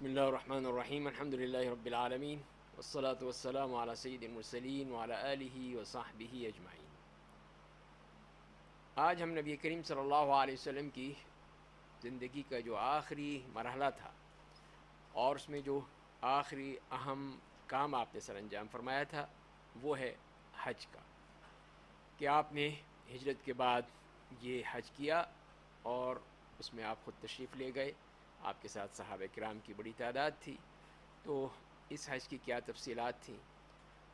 اللہ الرحمن الرحیم الحمد للہ رب العالمین والصلاة والسلام علی سید المرسلین وعلی آلہ وصحبہ اجمعین۔ آج ہم نبی کریم صلی اللہ علیہ وسلم کی زندگی کا جو آخری مرحلہ تھا اور اس میں جو آخری اہم کام آپ نے سر انجام فرمایا تھا وہ ہے حج کا، کہ آپ نے ہجرت کے بعد یہ حج کیا اور اس میں آپ خود تشریف لے گئے، آپ کے ساتھ صحابہ کرام کی بڑی تعداد تھی۔ تو اس حج کی کیا تفصیلات تھیں؟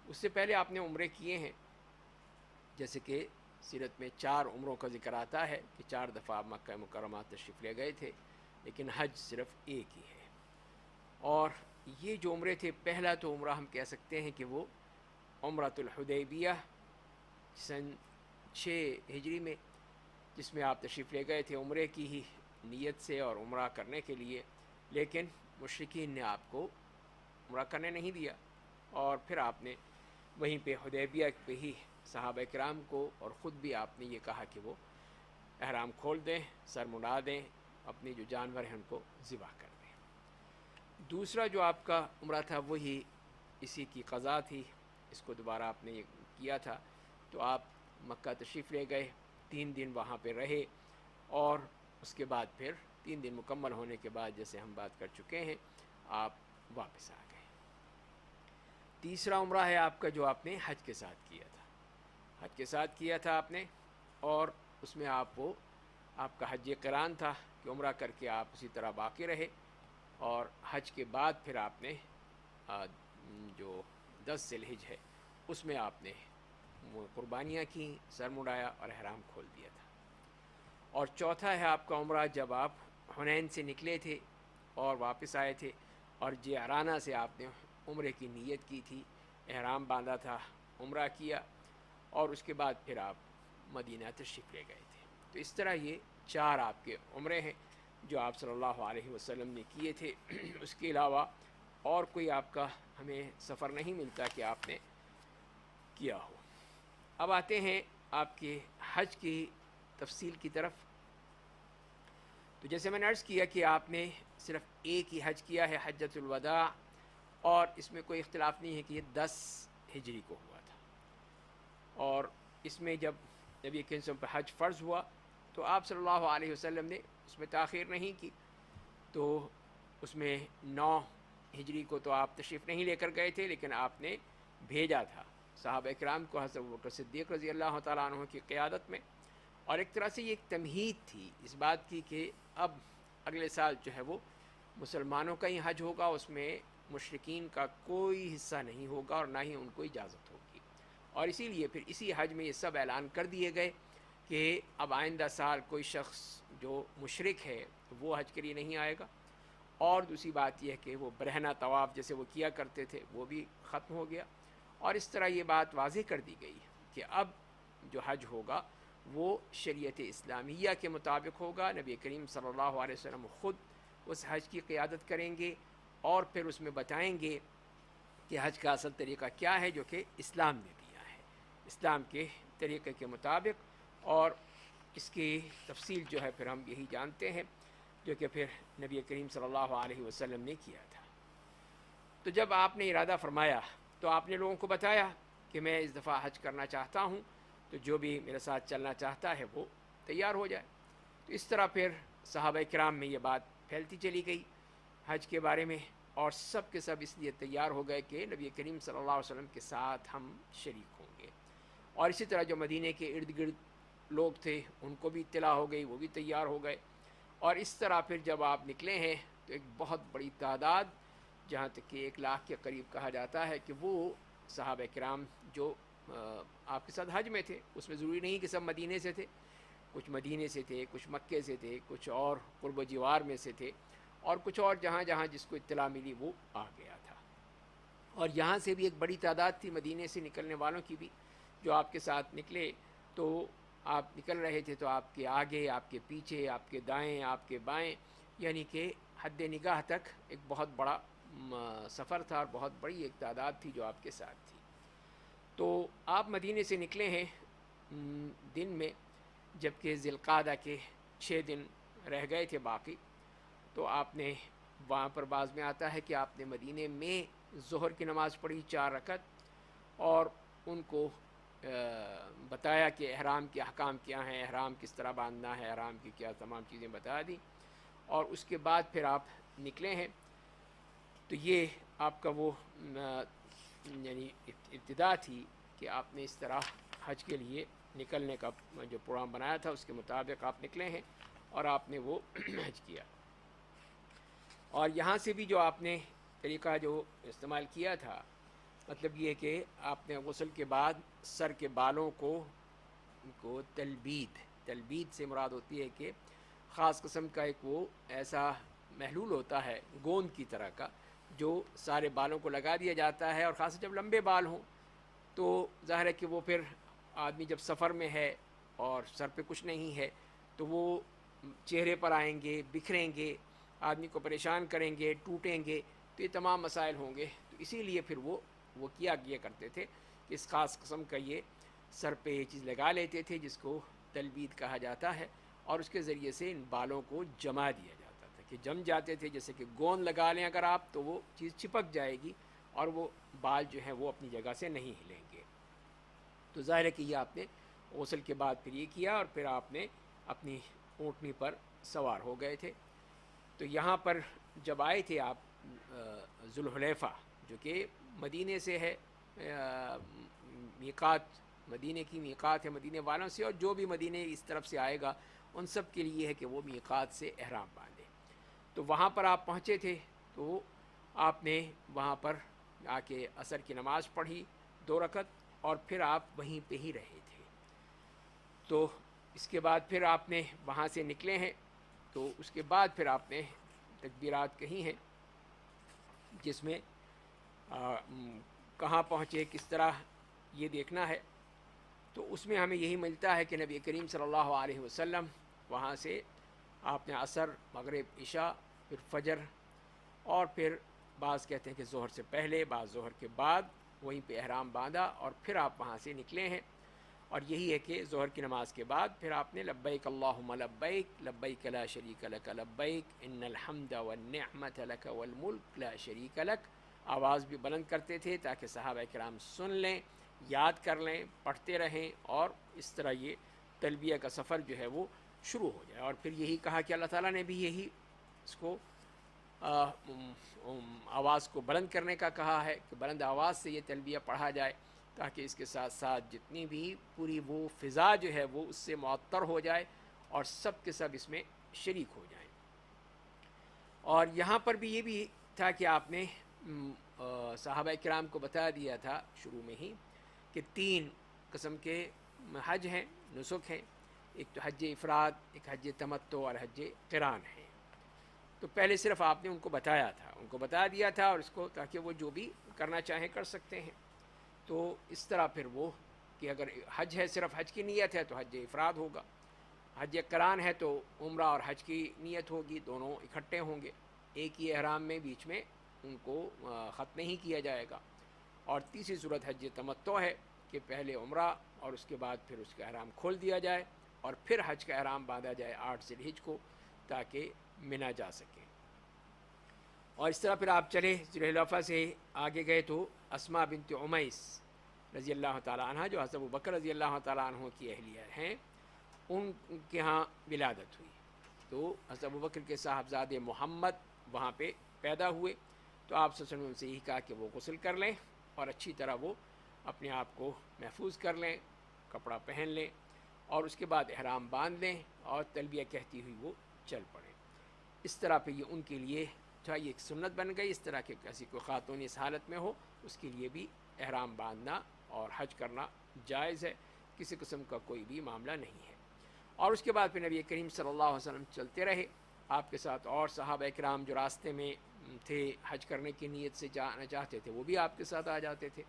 اس سے پہلے آپ نے عمرے کیے ہیں، جیسے کہ سیرت میں 4 عمروں کا ذکر آتا ہے کہ 4 دفعہ آپ مکہ مکرمہ تشریف لے گئے تھے، لیکن حج صرف ایک ہی ہے۔ اور یہ جو عمرے تھے، پہلا تو عمرہ ہم کہہ سکتے ہیں کہ وہ عمرۃ الحدیبیہ سن 6 ہجری میں، جس میں آپ تشریف لے گئے تھے عمرے کی ہی نیت سے اور عمرہ کرنے کے لیے، لیکن مشرکین نے آپ کو عمرہ کرنے نہیں دیا، اور پھر آپ نے وہیں پہ حدیبیہ پہ ہی صحابہ کرام کو اور خود بھی آپ نے یہ کہا کہ وہ احرام کھول دیں، سر منڈا دیں، اپنی جو جانور ہیں ان کو ذبح کر دیں۔ دوسرا جو آپ کا عمرہ تھا وہی اسی کی قضا تھی، اس کو دوبارہ آپ نے کیا تھا۔ تو آپ مکہ تشریف لے گئے، 3 دن وہاں پہ رہے، اور اس کے بعد پھر 3 دن مکمل ہونے کے بعد، جیسے ہم بات کر چکے ہیں، آپ واپس آ گئے۔ تیسرا عمرہ ہے آپ کا جو آپ نے حج کے ساتھ کیا تھا، حج کے ساتھ کیا تھا آپ نے، اور اس میں آپ کا حج قران تھا کہ عمرہ کر کے آپ اسی طرح باقی رہے، اور حج کے بعد پھر آپ نے جو 10 ذی الحجہ ہے اس میں آپ نے قربانیاں کیں، سر مڑایا اور احرام کھول دیا تھا۔ اور چوتھا ہے آپ کا عمرہ جب آپ حنین سے نکلے تھے اور واپس آئے تھے، اور جعرانہ سے آپ نے عمرے کی نیت کی تھی، احرام باندھا تھا، عمرہ کیا، اور اس کے بعد پھر آپ مدینہ تشریف لے گئے تھے۔ تو اس طرح یہ 4 آپ کے عمرے ہیں جو آپ صلی اللہ علیہ وسلم نے کیے تھے۔ اس کے علاوہ اور کوئی آپ کا ہمیں سفر نہیں ملتا کہ آپ نے کیا ہو۔ اب آتے ہیں آپ کے حج کی تفصیل کی طرف۔ تو جیسے میں نے عرض کیا کہ آپ نے صرف ایک ہی حج کیا ہے، حجۃ الوداع، اور اس میں کوئی اختلاف نہیں ہے کہ یہ 10 ہجری کو ہوا تھا، اور اس میں جب نبی کریم صلی اللہ علیہ وسلم پہ حج فرض ہوا تو آپ صلی اللہ علیہ وسلم نے اس میں تاخیر نہیں کی، تو اس میں 9 ہجری کو تو آپ تشریف نہیں لے کر گئے تھے، لیکن آپ نے بھیجا تھا صحابہ کرام کو حضرت ابوبکر صدیق رضی اللہ تعالیٰ عنہ کی قیادت میں، اور ایک طرح سے یہ ایک تمہید تھی اس بات کی کہ اب اگلے سال جو ہے وہ مسلمانوں کا ہی حج ہوگا، اس میں مشرکین کا کوئی حصہ نہیں ہوگا اور نہ ہی ان کو اجازت ہوگی، اور اسی لیے پھر اسی حج میں یہ سب اعلان کر دیے گئے کہ اب آئندہ سال کوئی شخص جو مشرک ہے وہ حج کے لیے نہیں آئے گا، اور دوسری بات یہ ہے کہ وہ برہنہ طواف جیسے وہ کیا کرتے تھے وہ بھی ختم ہو گیا، اور اس طرح یہ بات واضح کر دی گئی کہ اب جو حج ہوگا وہ شریعت اسلامیہ کے مطابق ہوگا، نبی کریم صلی اللہ علیہ وسلم خود اس حج کی قیادت کریں گے، اور پھر اس میں بتائیں گے کہ حج کا اصل طریقہ کیا ہے جو کہ اسلام نے دیا ہے، اسلام کے طریقے کے مطابق، اور اس کی تفصیل جو ہے پھر ہم یہی جانتے ہیں جو کہ پھر نبی کریم صلی اللہ علیہ وسلم نے کیا تھا۔ تو جب آپ نے ارادہ فرمایا تو آپ نے لوگوں کو بتایا کہ میں اس دفعہ حج کرنا چاہتا ہوں، تو جو بھی میرے ساتھ چلنا چاہتا ہے وہ تیار ہو جائے۔ تو اس طرح پھر صحابہ کرام میں یہ بات پھیلتی چلی گئی حج کے بارے میں، اور سب کے سب اس لیے تیار ہو گئے کہ نبی کریم صلی اللہ علیہ وسلم کے ساتھ ہم شریک ہوں گے، اور اسی طرح جو مدینے کے ارد گرد لوگ تھے ان کو بھی اطلاع ہو گئی، وہ بھی تیار ہو گئے، اور اس طرح پھر جب آپ نکلے ہیں تو ایک بہت بڑی تعداد، جہاں تک کہ 1 لاکھ کے قریب کہا جاتا ہے کہ وہ صحابہ کرام جو آپ کے ساتھ حج میں تھے، اس میں ضروری نہیں کہ سب مدینے سے تھے، کچھ مدینے سے تھے، کچھ مکے سے تھے، کچھ اور قرب و جوار میں سے تھے، اور کچھ اور جہاں جہاں جس کو اطلاع ملی وہ آ گیا تھا، اور یہاں سے بھی ایک بڑی تعداد تھی مدینے سے نکلنے والوں کی بھی جو آپ کے ساتھ نکلے۔ تو آپ نکل رہے تھے تو آپ کے آگے، آپ کے پیچھے، آپ کے دائیں، آپ کے بائیں، یعنی کہ حد نگاہ تک ایک بہت بڑا سفر تھا، اور بہت بڑی ایک تعداد تھی جو آپ کے ساتھ تھی۔ تو آپ مدینے سے نکلے ہیں دن میں، جبکہ ذی القعدہ کے 6 دن رہ گئے تھے باقی، تو آپ نے وہاں پر بعض میں آتا ہے کہ آپ نے مدینے میں ظہر کی نماز پڑھی 4 رکعت اور ان کو بتایا کہ احرام کے احکام کیا ہیں، احرام کس طرح باندھنا ہے، احرام کی کیا تمام چیزیں بتا دی، اور اس کے بعد پھر آپ نکلے ہیں۔ تو یہ آپ کا وہ یعنی ابتدا تھی کہ آپ نے اس طرح حج کے لیے نکلنے کا جو پروگرام بنایا تھا اس کے مطابق آپ نکلے ہیں اور آپ نے وہ حج کیا۔ اور یہاں سے بھی جو آپ نے طریقہ جو استعمال کیا تھا، مطلب یہ کہ آپ نے غسل کے بعد سر کے بالوں کو تلبید سے مراد ہوتی ہے کہ خاص قسم کا ایک وہ ایسا محلول ہوتا ہے گوند کی طرح کا جو سارے بالوں کو لگا دیا جاتا ہے، اور خاص جب لمبے بال ہوں تو ظاہر ہے کہ وہ پھر آدمی جب سفر میں ہے اور سر پہ کچھ نہیں ہے تو وہ چہرے پر آئیں گے، بکھریں گے، آدمی کو پریشان کریں گے، ٹوٹیں گے، تو یہ تمام مسائل ہوں گے۔ تو اسی لیے پھر وہ کیا کرتے تھے کہ اس خاص قسم کا یہ سر پہ یہ چیز لگا لیتے تھے جس کو تلبید کہا جاتا ہے، اور اس کے ذریعے سے ان بالوں کو جما دیا جاتا تھا کہ جم جاتے تھے، جیسے کہ گوند لگا لیں اگر آپ تو وہ چیز چپک جائے گی اور وہ بال جو ہیں وہ اپنی جگہ سے نہیں ہلیں گے۔ تو ظاہر ہے کہ یہ آپ نے غسل کے بعد پھر یہ کیا، اور پھر آپ نے اپنی اونٹنی پر سوار ہو گئے تھے۔ تو یہاں پر جب آئے تھے آپ ذوالحلیفہ جو کہ مدینے سے ہے، میقات مدینے کی میقات ہے مدینے والوں سے، اور جو بھی مدینے اس طرف سے آئے گا ان سب کے لیے ہے کہ وہ میقات سے احرام باندھے۔ تو وہاں پر آپ پہنچے تھے تو آپ نے وہاں پر آ کے عصر کی نماز پڑھی 2 رکعت، اور پھر آپ وہیں پہ ہی رہے تھے۔ تو اس کے بعد پھر آپ نے وہاں سے نکلے ہیں، تو اس کے بعد پھر آپ نے تکبیرات کہی ہیں جس میں کہاں پہنچے، کس طرح یہ دیکھنا ہے۔ تو اس میں ہمیں یہی ملتا ہے کہ نبی کریم صلی اللہ علیہ وسلم وہاں سے آپ نے عصر، مغرب، عشاء، پھر فجر، اور پھر بعض کہتے ہیں کہ ظہر سے پہلے، بعض ظہر کے بعد وہیں پہ احرام باندھا، اور پھر آپ وہاں سے نکلے ہیں۔ اور یہی ہے کہ ظہر کی نماز کے بعد پھر آپ نے لبیک اللہم لبیک لبیک لا شریک لک لبیک ان الحمد والنعمت لک والملک لا شریک لک، آواز بھی بلند کرتے تھے تاکہ صحابہ کرام سن لیں، یاد کر لیں، پڑھتے رہیں، اور اس طرح یہ تلبیہ کا سفر جو ہے وہ شروع ہو جائے۔ اور پھر یہی کہا کہ اللہ تعالیٰ نے بھی یہی اس کو آواز کو بلند کرنے کا کہا ہے کہ بلند آواز سے یہ تلبیہ پڑھا جائے تاکہ اس کے ساتھ ساتھ جتنی بھی پوری وہ فضا جو ہے وہ اس سے معطر ہو جائے اور سب کے سب اس میں شریک ہو جائیں۔ اور یہاں پر بھی یہ بھی تھا کہ آپ نے صحابہ کرام کو بتا دیا تھا شروع میں ہی کہ 3 قسم کے حج ہیں، نسک ہیں، ایک تو حج افراد، ایک حج تمتع اور حج قران ہے۔ تو پہلے صرف آپ نے ان کو بتایا تھا، ان کو بتا دیا تھا، اور اس کو تاکہ وہ جو بھی کرنا چاہیں کر سکتے ہیں۔ تو اس طرح پھر وہ کہ اگر حج ہے، صرف حج کی نیت ہے تو حج افراد ہوگا، حج قران ہے تو عمرہ اور حج کی نیت ہوگی، دونوں اکٹھے ہوں گے، ایک ہی احرام میں بیچ میں ان کو ختم نہیں کیا جائے گا۔ اور تیسری صورت حج تمتع ہے کہ پہلے عمرہ اور اس کے بعد پھر اس کا احرام کھول دیا جائے اور پھر حج کا احرام باندھا جائے 8 ذی الحجہ کو تاکہ منا جا سکے۔ اور اس طرح پھر آپ چلے ذوالحلیفہ سے آگے گئے تو اسماء بنت عمیس رضی اللہ تعالیٰ عنہ جو حضرت ابوبکر رضی اللہ تعالیٰ عنہ کی اہلیہ ہیں، ان کے ہاں ولادت ہوئی۔ تو حضرت ابوبکر کے صاحبزادے محمد وہاں پہ پیدا ہوئے، تو آپ صلی اللہ علیہ وسلم سے یہی کہا کہ وہ غسل کر لیں اور اچھی طرح وہ اپنے آپ کو محفوظ کر لیں، کپڑا پہن لیں، اور اس کے بعد احرام باندھ لیں اور تلبیہ کہتی ہوئی وہ چل پڑیں۔ اس طرح پہ یہ ان کے لیے چاہیے ایک سنت بن گئی، اس طرح کہ کسی کوئی خاتون اس حالت میں ہو اس کے لیے بھی احرام باندھنا اور حج کرنا جائز ہے، کسی قسم کا کوئی بھی معاملہ نہیں ہے۔ اور اس کے بعد پھر نبی کریم صلی اللہ علیہ وسلم چلتے رہے، آپ کے ساتھ اور صحابہ کرام جو راستے میں تھے حج کرنے کی نیت سے جانا چاہتے تھے وہ بھی آپ کے ساتھ آ جاتے تھے،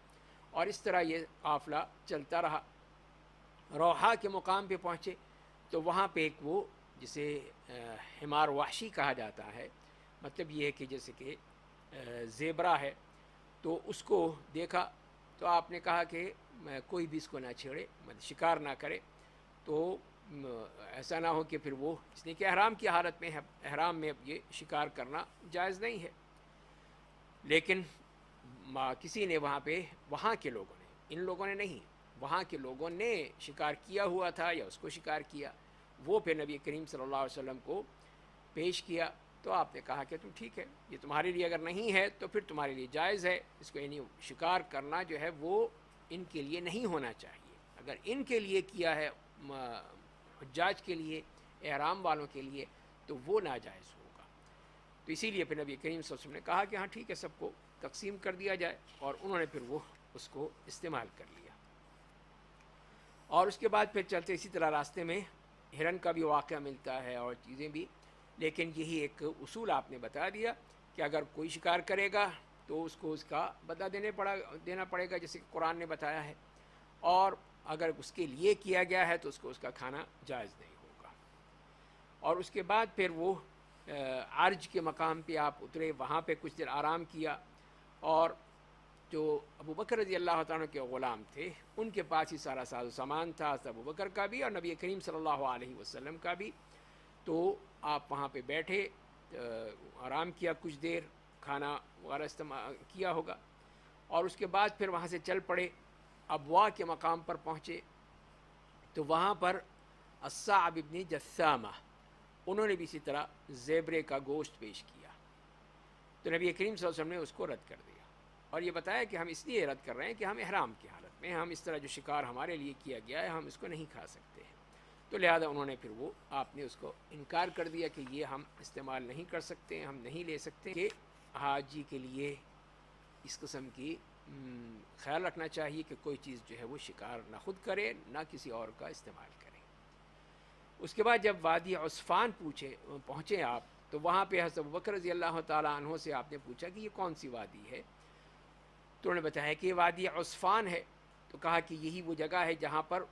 اور اس طرح یہ قافلہ چلتا رہا۔ روحا کے مقام پہ پہنچے تو وہاں پہ ایک وہ جسے حمار وحشی کہا جاتا ہے، مطلب یہ ہے کہ جیسے کہ زیبرا ہے، تو اس کو دیکھا تو آپ نے کہا کہ کوئی بھی اس کو نہ چھیڑے، شکار نہ کرے۔ تو ایسا نہ ہو کہ پھر وہ اس لیے کہ احرام کی حالت میں ہے، احرام میں اب یہ شکار کرنا جائز نہیں ہے. لیکن کسی نے وہاں پہ، وہاں کے لوگوں نے، ان لوگوں نے نہیں، وہاں کے لوگوں نے شکار کیا ہوا تھا یا اس کو شکار کیا، وہ پھر نبی کریم صلی اللہ علیہ وسلم کو پیش کیا. تو آپ نے کہا کہ تم ٹھیک ہے، یہ تمہارے لیے اگر نہیں ہے تو پھر تمہارے لیے جائز ہے اس کو، یعنی شکار کرنا جو ہے وہ ان کے لیے نہیں ہونا چاہیے. اگر ان کے لیے کیا ہے، حجاج کے لیے، احرام والوں کے لیے، تو وہ ناجائز ہوگا. تو اسی لیے پھر نبی کریم صلی اللہ علیہ وسلم نے کہا کہ ہاں ٹھیک ہے، سب کو تقسیم کر دیا جائے، اور انہوں نے پھر وہ اس کو استعمال کر لیا. اور اس کے بعد پھر چلتے اسی طرح راستے میں ہرن کا بھی واقعہ ملتا ہے اور چیزیں بھی. لیکن یہی ایک اصول آپ نے بتا دیا کہ اگر کوئی شکار کرے گا تو اس کو اس کا بدلہ دینا پڑے گا، جیسے کہ قرآن نے بتایا ہے. اور اگر اس کے لیے کیا گیا ہے تو اس کو اس کا کھانا جائز نہیں ہوگا. اور اس کے بعد پھر وہ عرج کے مقام پہ آپ اترے، وہاں پہ کچھ دیر آرام کیا. اور جو ابو بکر رضی اللہ تعالیٰ کے غلام تھے، ان کے پاس ہی سارا ساز و سامان تھا، ابو بکر کا بھی اور نبی کریم صلی اللہ علیہ وسلم کا بھی. تو آپ وہاں پہ بیٹھے، آرام کیا کچھ دیر، کھانا وغیرہ استعمال کیا ہوگا. اور اس کے بعد پھر وہاں سے چل پڑے، ابوا کے مقام پر پہنچے. تو وہاں پر الصعب ابن جثامہ، انہوں نے بھی اسی طرح زیبرے کا گوشت پیش کیا. تو نبی کریم صلی اللہ علیہ وسلم نے اس کو رد کر دیا اور یہ بتایا کہ ہم اس لیے رد کر رہے ہیں کہ ہم احرام کی حالت میں، ہم اس طرح جو شکار ہمارے لیے کیا گیا ہے ہم اس کو نہیں کھا سکتے ہیں. تو لہذا انہوں نے پھر وہ آپ نے اس کو انکار کر دیا کہ یہ ہم استعمال نہیں کر سکتے، ہم نہیں لے سکتے. کہ حاجی کے لیے اس قسم کی خیال رکھنا چاہیے کہ کوئی چیز جو ہے وہ شکار نہ خود کرے نہ کسی اور کا استعمال کرے. اس کے بعد جب وادی عصفان پہنچے آپ، تو وہاں پہ حضرت ابوبکر رضی اللہ تعالیٰ عنہ سے آپ نے پوچھا کہ یہ کون سی وادی ہے؟ تو انہوں نے بتایا کہ یہ وادی عصفان ہے. تو کہا کہ یہی وہ جگہ ہے جہاں پر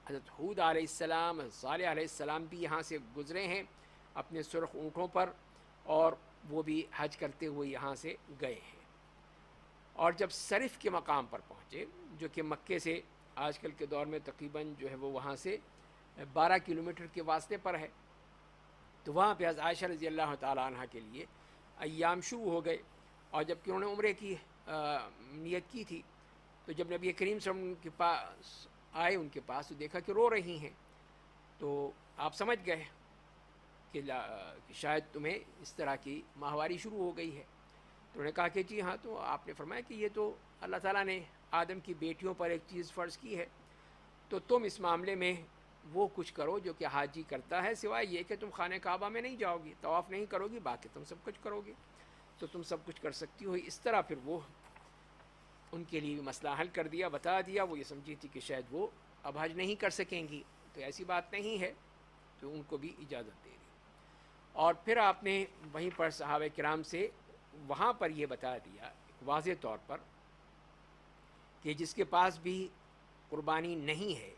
حضرت ہود علیہ السلام، حضرت صالح علیہ السلام بھی یہاں سے گزرے ہیں اپنے سرخ اونٹوں پر، اور وہ بھی حج کرتے ہوئے یہاں سے گئے ہیں. اور جب صرف کے مقام پر پہنچے، جو کہ مکے سے آج کل کے دور میں تقریباً جو ہے وہ وہاں سے 12 کلومیٹر کے واسطے پر ہے، تو وہاں پہ حضرت عائشہ رضی اللہ تعالیٰ عنہ کے لیے ایام شروع ہو گئے. اور جب کہ انہوں نے عمرے کی نیت کی تھی، تو جب نبی کریم صلی اللہ علیہ وسلم کے پاس آئے، ان کے پاس، تو دیکھا کہ رو رہی ہیں. تو آپ سمجھ گئے کہ شاید تمہیں اس طرح کی ماہواری شروع ہو گئی ہے. تو انہوں نے کہا کہ جی ہاں. تو آپ نے فرمایا کہ یہ تو اللہ تعالیٰ نے آدم کی بیٹیوں پر ایک چیز فرض کی ہے، تو تم اس معاملے میں وہ کچھ کرو جو کہ حاجی کرتا ہے، سوائے یہ کہ تم خانہ کعبہ میں نہیں جاؤ گی، طواف نہیں کرو گی، باقی تم سب کچھ کرو گی، تو تم سب کچھ کر سکتی ہو. اس طرح پھر وہ ان کے لیے بھی مسئلہ حل کر دیا، بتا دیا. وہ یہ سمجھی تھی کہ شاید وہ اب حج نہیں کر سکیں گی، تو ایسی بات نہیں ہے، تو ان کو بھی اجازت دے دی. اور پھر آپ نے وہیں پر صحابہ کرام سے وہاں پر یہ بتا دیا واضح طور پر کہ جس کے پاس بھی قربانی نہیں ہے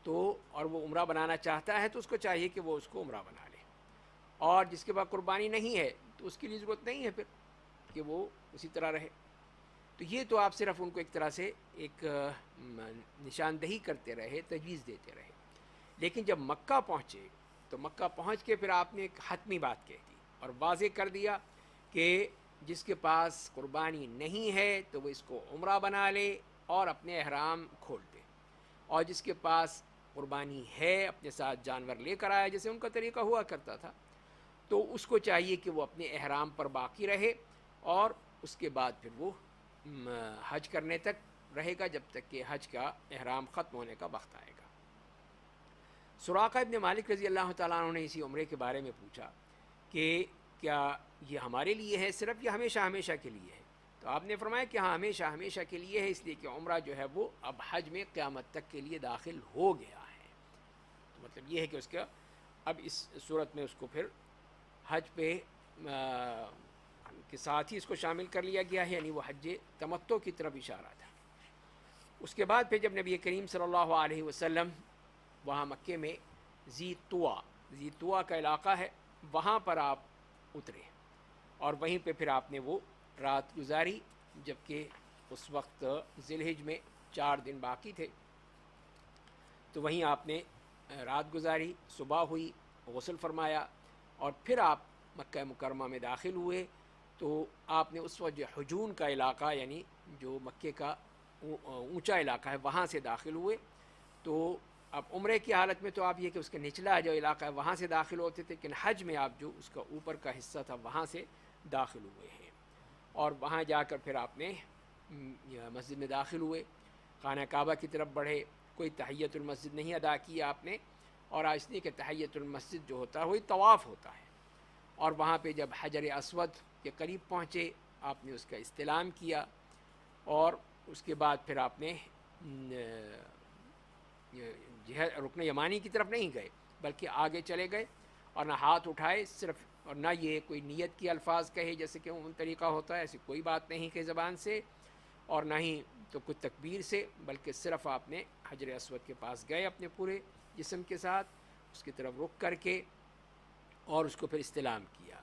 تو اور وہ عمرہ بنانا چاہتا ہے، تو اس کو چاہیے کہ وہ اس کو عمرہ بنا لے. اور جس کے پاس قربانی نہیں ہے تو اس کے لیے ضرورت نہیں ہے پھر کہ وہ اسی طرح رہے. تو یہ تو آپ صرف ان کو ایک طرح سے ایک نشاندہی کرتے رہے، تجویز دیتے رہے. لیکن جب مکہ پہنچے تو مکہ پہنچ کے پھر آپ نے ایک حتمی بات کہہ دی اور واضح کر دیا کہ جس کے پاس قربانی نہیں ہے تو وہ اس کو عمرہ بنا لے اور اپنے احرام کھول دے، اور جس کے پاس قربانی ہے اپنے ساتھ جانور لے کر آیا، جیسے ان کا طریقہ ہوا کرتا تھا، تو اس کو چاہیے کہ وہ اپنے احرام پر باقی رہے، اور اس کے بعد پھر وہ حج کرنے تک رہے گا جب تک کہ حج کا احرام ختم ہونے کا وقت آئے گا. سراقہ ابن مالک رضی اللہ تعالیٰ عنہ نے اسی عمرے کے بارے میں پوچھا کہ کیا یہ ہمارے لیے ہے صرف، یہ ہمیشہ ہمیشہ کے لیے ہے؟ تو آپ نے فرمایا کہ ہاں ہمیشہ ہمیشہ کے لیے ہے، اس لیے کہ عمرہ جو ہے وہ اب حج میں قیامت تک کے لیے داخل ہو گیا ہے. تو مطلب یہ ہے کہ اس کا اب اس صورت میں اس کو پھر حج پہ کے ساتھ ہی اس کو شامل کر لیا گیا ہے، یعنی وہ حج تمتع کی طرف اشارہ تھا. اس کے بعد پھر جب نبی کریم صلی اللہ علیہ وسلم وہاں مکے میں ذی طویٰ کا علاقہ ہے، وہاں پر آپ اترے اور وہیں پہ پھر آپ نے وہ رات گزاری، جبکہ اس وقت ذی الحجہ میں 4 دن باقی تھے. تو وہیں آپ نے رات گزاری، صبح ہوئی، غسل فرمایا، اور پھر آپ مکہ مکرمہ میں داخل ہوئے، تو آپ نے اس وقت جو حجون کا علاقہ یعنی جو مکے کا اونچا علاقہ ہے وہاں سے داخل ہوئے. تو اب عمرے کی حالت میں تو آپ یہ کہ اس کا نچلا جو علاقہ ہے وہاں سے داخل ہوتے تھے، لیکن حج میں آپ جو اس کا اوپر کا حصہ تھا وہاں سے داخل ہوئے ہیں. اور وہاں جا کر پھر آپ نے مسجد میں داخل ہوئے، خانہ کعبہ کی طرف بڑھے. کوئی تحیت المسجد نہیں ادا کیا آپ نے، اور آج نہیں کہ تحیت المسجد جو ہوتا ہے وہی طواف ہوتا ہے. اور وہاں پہ جب حجر اسود کے قریب پہنچے آپ نے اس کا استلام کیا، اور اس کے بعد پھر آپ نے رکن یمانی کی طرف نہیں گئے بلکہ آگے چلے گئے، اور نہ ہاتھ اٹھائے صرف، اور نہ یہ کوئی نیت کی الفاظ کہے جیسے کہ ان طریقہ ہوتا ہے، ایسی کوئی بات نہیں کہ زبان سے، اور نہ ہی تو کچھ تکبیر سے، بلکہ صرف آپ نے حجر اسود کے پاس گئے اپنے پورے جسم کے ساتھ، اس کی طرف رخ کر کے، اور اس کو پھر استلام کیا،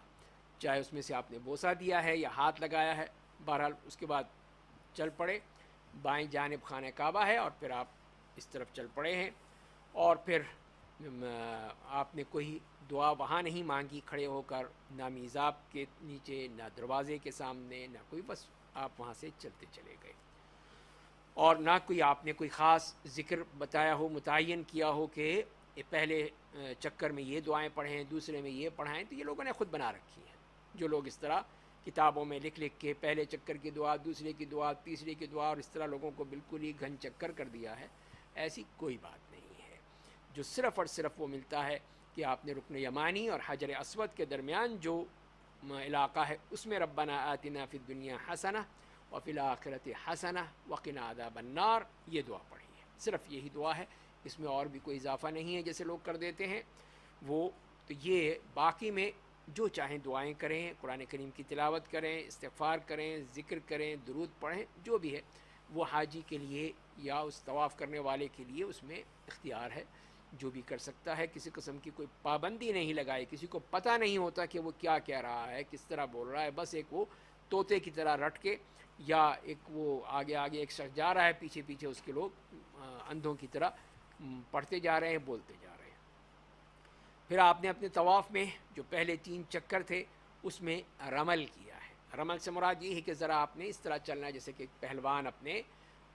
چاہے اس میں سے آپ نے بوسہ دیا ہے یا ہاتھ لگایا ہے. بہرحال اس کے بعد چل پڑے، بائیں جانب خانہ کعبہ ہے اور پھر آپ اس طرف چل پڑے ہیں. اور پھر آپ نے کوئی دعا وہاں نہیں مانگی کھڑے ہو کر، نہ میزاب کے نیچے، نہ دروازے کے سامنے، نہ کوئی، بس آپ وہاں سے چلتے چلے گئے. اور نہ کوئی آپ نے کوئی خاص ذکر بتایا ہو، متعین کیا ہو کہ پہلے چکر میں یہ دعائیں پڑھیں، دوسرے میں یہ پڑھائیں. تو یہ لوگوں نے خود بنا رکھی ہیں، جو لوگ اس طرح کتابوں میں لکھ لکھ کے پہلے چکر کی دعا، دوسرے کی دعا، تیسرے کی دعا، اور اس طرح لوگوں کو بالکل ہی گھن چکر کر دیا ہے. ایسی کوئی بات نہیں ہے. جو صرف اور صرف وہ ملتا ہے کہ آپ نے رکن یمانی اور حجر اسود کے درمیان جو علاقہ ہے اس میں ربنا آتنا فی الدنیا حسنہ وفی الآخرۃ حسنہ وقنا عذاب النار یہ دعا پڑھی ہے. صرف یہی دعا ہے، اس میں اور بھی کوئی اضافہ نہیں ہے جیسے لوگ کر دیتے ہیں وہ. تو یہ باقی میں جو چاہیں دعائیں کریں، قرآن کریم کی تلاوت کریں، استغفار کریں، ذکر کریں، درود پڑھیں، جو بھی ہے وہ حاجی کے لیے یا اس طواف کرنے والے کے لیے اس میں اختیار ہے، جو بھی کر سکتا ہے. کسی قسم کی کوئی پابندی نہیں لگائی، کسی کو پتہ نہیں ہوتا کہ وہ کیا کہہ رہا ہے، کس طرح بول رہا ہے. بس ایک وہ طوطے کی طرح رٹ کے، یا ایک وہ آگے آگے ایک شخص جا رہا ہے، پیچھے پیچھے اس کے لوگ اندھوں کی طرح پڑھتے جا رہے ہیں، بولتے جا رہے ہیں. پھر آپ نے اپنے طواف میں جو پہلے 3 چکر تھے اس میں رمل کیا ہے. رمل سے مراد یہ ہے کہ ذرا آپ نے اس طرح چلنا ہے جیسے کہ پہلوان اپنے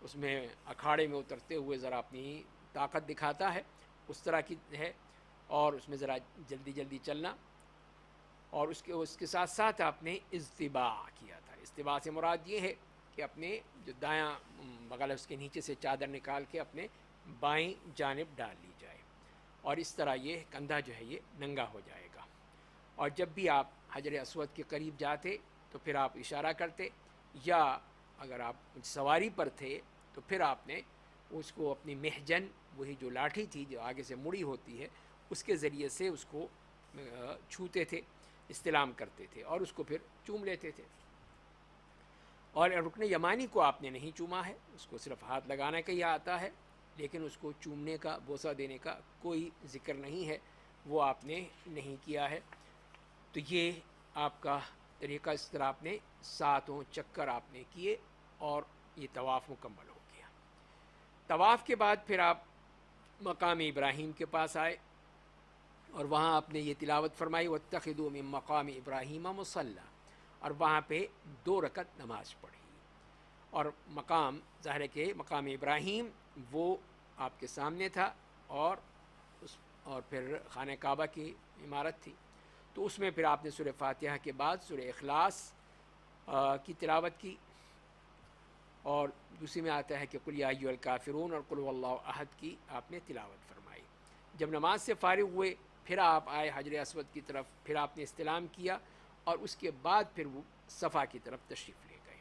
اس میں اکھاڑے میں اترتے ہوئے ذرا اپنی طاقت دکھاتا ہے، اس طرح کی ہے. اور اس میں ذرا جلدی جلدی چلنا، اور اس کے ساتھ ساتھ آپ نے اضطباع کیا تھا. اضطباع سے مراد یہ ہے کہ اپنے جو دایاں بغل ہے اس کے نیچے سے چادر نکال کے اپنے بائیں جانب ڈال لی جائے، اور اس طرح یہ کندھا جو ہے یہ ننگا ہو جائے گا. اور جب بھی آپ حجر اسود کے قریب جاتے تو پھر آپ اشارہ کرتے، یا اگر آپ سواری پر تھے تو پھر آپ نے اس کو اپنی محجن، وہی جو لاٹھی تھی جو آگے سے مڑی ہوتی ہے، اس کے ذریعے سے اس کو چھوتے تھے، استلام کرتے تھے، اور اس کو پھر چوم لیتے تھے. اور رکن یمانی کو آپ نے نہیں چوما ہے، اس کو صرف ہاتھ لگانا کا ہی آتا ہے، لیکن اس کو چومنے کا، بوسہ دینے کا کوئی ذکر نہیں ہے، وہ آپ نے نہیں کیا ہے. تو یہ آپ کا طریقہ، اس طرح آپ نے 7 چکر آپ نے کیے اور یہ طواف مکمل ہو گیا. طواف کے بعد پھر آپ مقام ابراہیم کے پاس آئے، اور وہاں آپ نے یہ تلاوت فرمائی واتخذوا من مقام ابراہیم مصلی، اور وہاں پہ 2 رکعت نماز پڑھی. اور مقام ظاہر ہے کہ مقام ابراہیم وہ آپ کے سامنے تھا، اور پھر خانہ کعبہ کی عمارت تھی. تو اس میں پھر آپ نے سورہ فاتحہ کے بعد سورہ اخلاص کی تلاوت کی، اور دوسری میں آتا ہے کہ قل یا ایھا الکافرون اور قل ھو اللہ احد کی آپ نے تلاوت فرمائی. جب نماز سے فارغ ہوئے پھر آپ آئے حجر اسود کی طرف، پھر آپ نے استلام کیا، اور اس کے بعد پھر وہ صفا کی طرف تشریف لے گئے.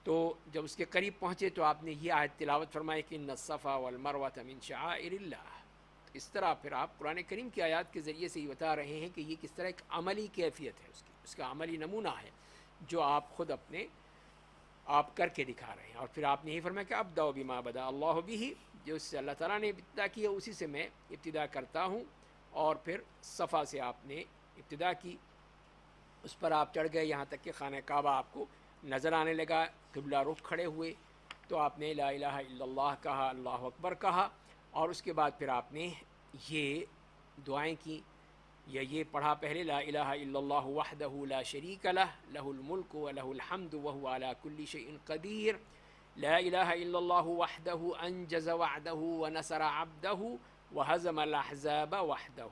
تو جب اس کے قریب پہنچے تو آپ نے یہ آیت تلاوت فرمائی کہ ان الصفا والمروۃ من شعائر اللہ. اس طرح پھر آپ قرآن کریم کی آیات کے ذریعے سے یہ بتا رہے ہیں کہ یہ کس طرح ایک عملی کیفیت ہے، اس کا عملی نمونہ ہے جو آپ خود اپنے آپ کر کے دکھا رہے ہیں. اور پھر آپ نے یہ فرمایا کہ ابدأ بما بدأ اللہ بہ، جو اس سے اللہ تعالیٰ نے ابتدا کی ہے اسی سے میں ابتدا کرتا ہوں. اور پھر صفا سے آپ نے ابتدا کی، اس پر آپ چڑھ گئے یہاں تک کہ خانہ کعبہ آپ کو نظر آنے لگا. قبلہ رخ کھڑے ہوئے تو آپ نے لا الہ الا اللہ کہا، اللہ اکبر کہا، اور اس کے بعد پھر آپ نے یہ دعائیں کی یا یہ پڑھا پہلے لا الہ الا اللہ وحدہ لا شریک لہ لہ الملک و لہ الحمد وہو علی کل شیء قدیر لا الہ الا اللہ وحدہ انجز وعدہ ونصر عبدہ وہزم الاحزاب وحدہ.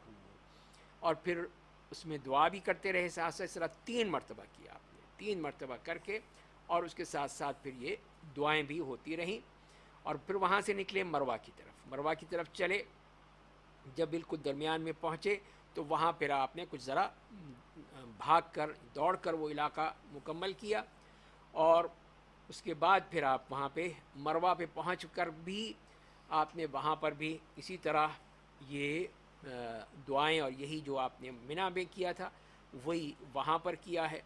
اور پھر اس میں دعا بھی کرتے رہے ساتھ ساتھ. اس طرح 3 مرتبہ کیا آپ نے, 3 مرتبہ کر کے, اور اس کے ساتھ ساتھ پھر یہ دعائیں بھی ہوتی رہیں. اور پھر وہاں سے نکلے مروہ کی طرف, مروہ کی طرف چلے. جب بالکل درمیان میں پہنچے تو وہاں پھر آپ نے کچھ ذرا بھاگ کر دوڑ کر وہ علاقہ مکمل کیا. اور اس کے بعد پھر آپ وہاں پہ مروہ پہ پہنچ کر بھی آپ نے وہاں پر بھی اسی طرح یہ دعائیں اور یہی جو آپ نے منی میں کیا تھا وہی وہاں پر کیا ہے.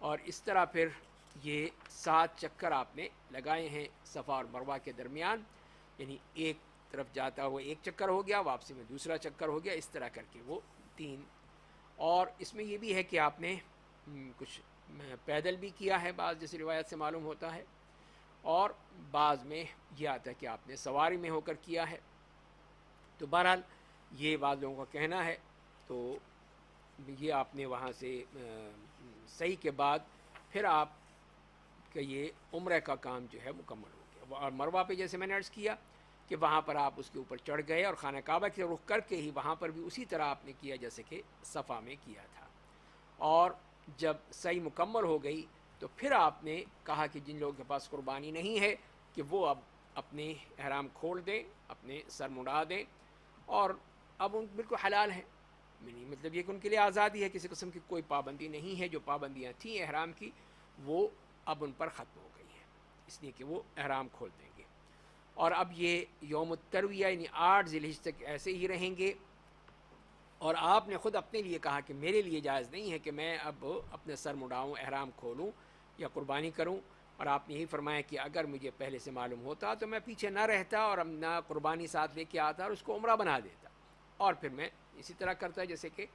اور اس طرح پھر یہ 7 چکر آپ نے لگائے ہیں صفا اور مروہ کے درمیان. یعنی ایک طرف جاتا ہوا ایک چکر ہو گیا, واپسی میں دوسرا چکر ہو گیا, اس طرح کر کے وہ 3. اور اس میں یہ بھی ہے کہ آپ نے کچھ پیدل بھی کیا ہے بعض جیسے روایت سے معلوم ہوتا ہے, اور بعض میں یہ آتا ہے کہ آپ نے سواری میں ہو کر کیا ہے. تو بہرحال یہ بعض لوگوں کا کہنا ہے. تو یہ آپ نے وہاں سے صحیح کے بعد پھر آپ کا یہ عمرہ کا کام جو ہے مکمل ہو گیا. اور مروہ پہ جیسے میں نے عرض کیا کہ وہاں پر آپ اس کے اوپر چڑھ گئے اور خانہ کعبہ کی رخ کر کے ہی وہاں پر بھی اسی طرح آپ نے کیا جیسے کہ صفا میں کیا تھا. اور جب صحیح مکمل ہو گئی تو پھر آپ نے کہا کہ جن لوگوں کے پاس قربانی نہیں ہے کہ وہ اب اپنے احرام کھول دیں, اپنے سر مڑا دیں, اور اب ان بالکل حلال ہے. مطلب یہ کہ ان کے لیے آزادی ہے, کسی قسم کی کوئی پابندی نہیں ہے. جو پابندیاں تھیں احرام کی وہ اب ان پر ختم ہو گئی ہیں, اس لیے کہ وہ احرام کھول دیں گے. اور اب یہ یوم الترویہ یعنی 8 ذی الحجہ تک ایسے ہی رہیں گے. اور آپ نے خود اپنے لیے کہا کہ میرے لیے جائز نہیں ہے کہ میں اب اپنے سر مڑاؤں, احرام کھولوں یا قربانی کروں. اور آپ نے یہی فرمایا کہ اگر مجھے پہلے سے معلوم ہوتا تو میں پیچھے نہ رہتا اور نہ قربانی ساتھ لے کے آتا اور اس کو عمرہ بنا دیتا, اور پھر میں اسی طرح کرتا جیسے کہ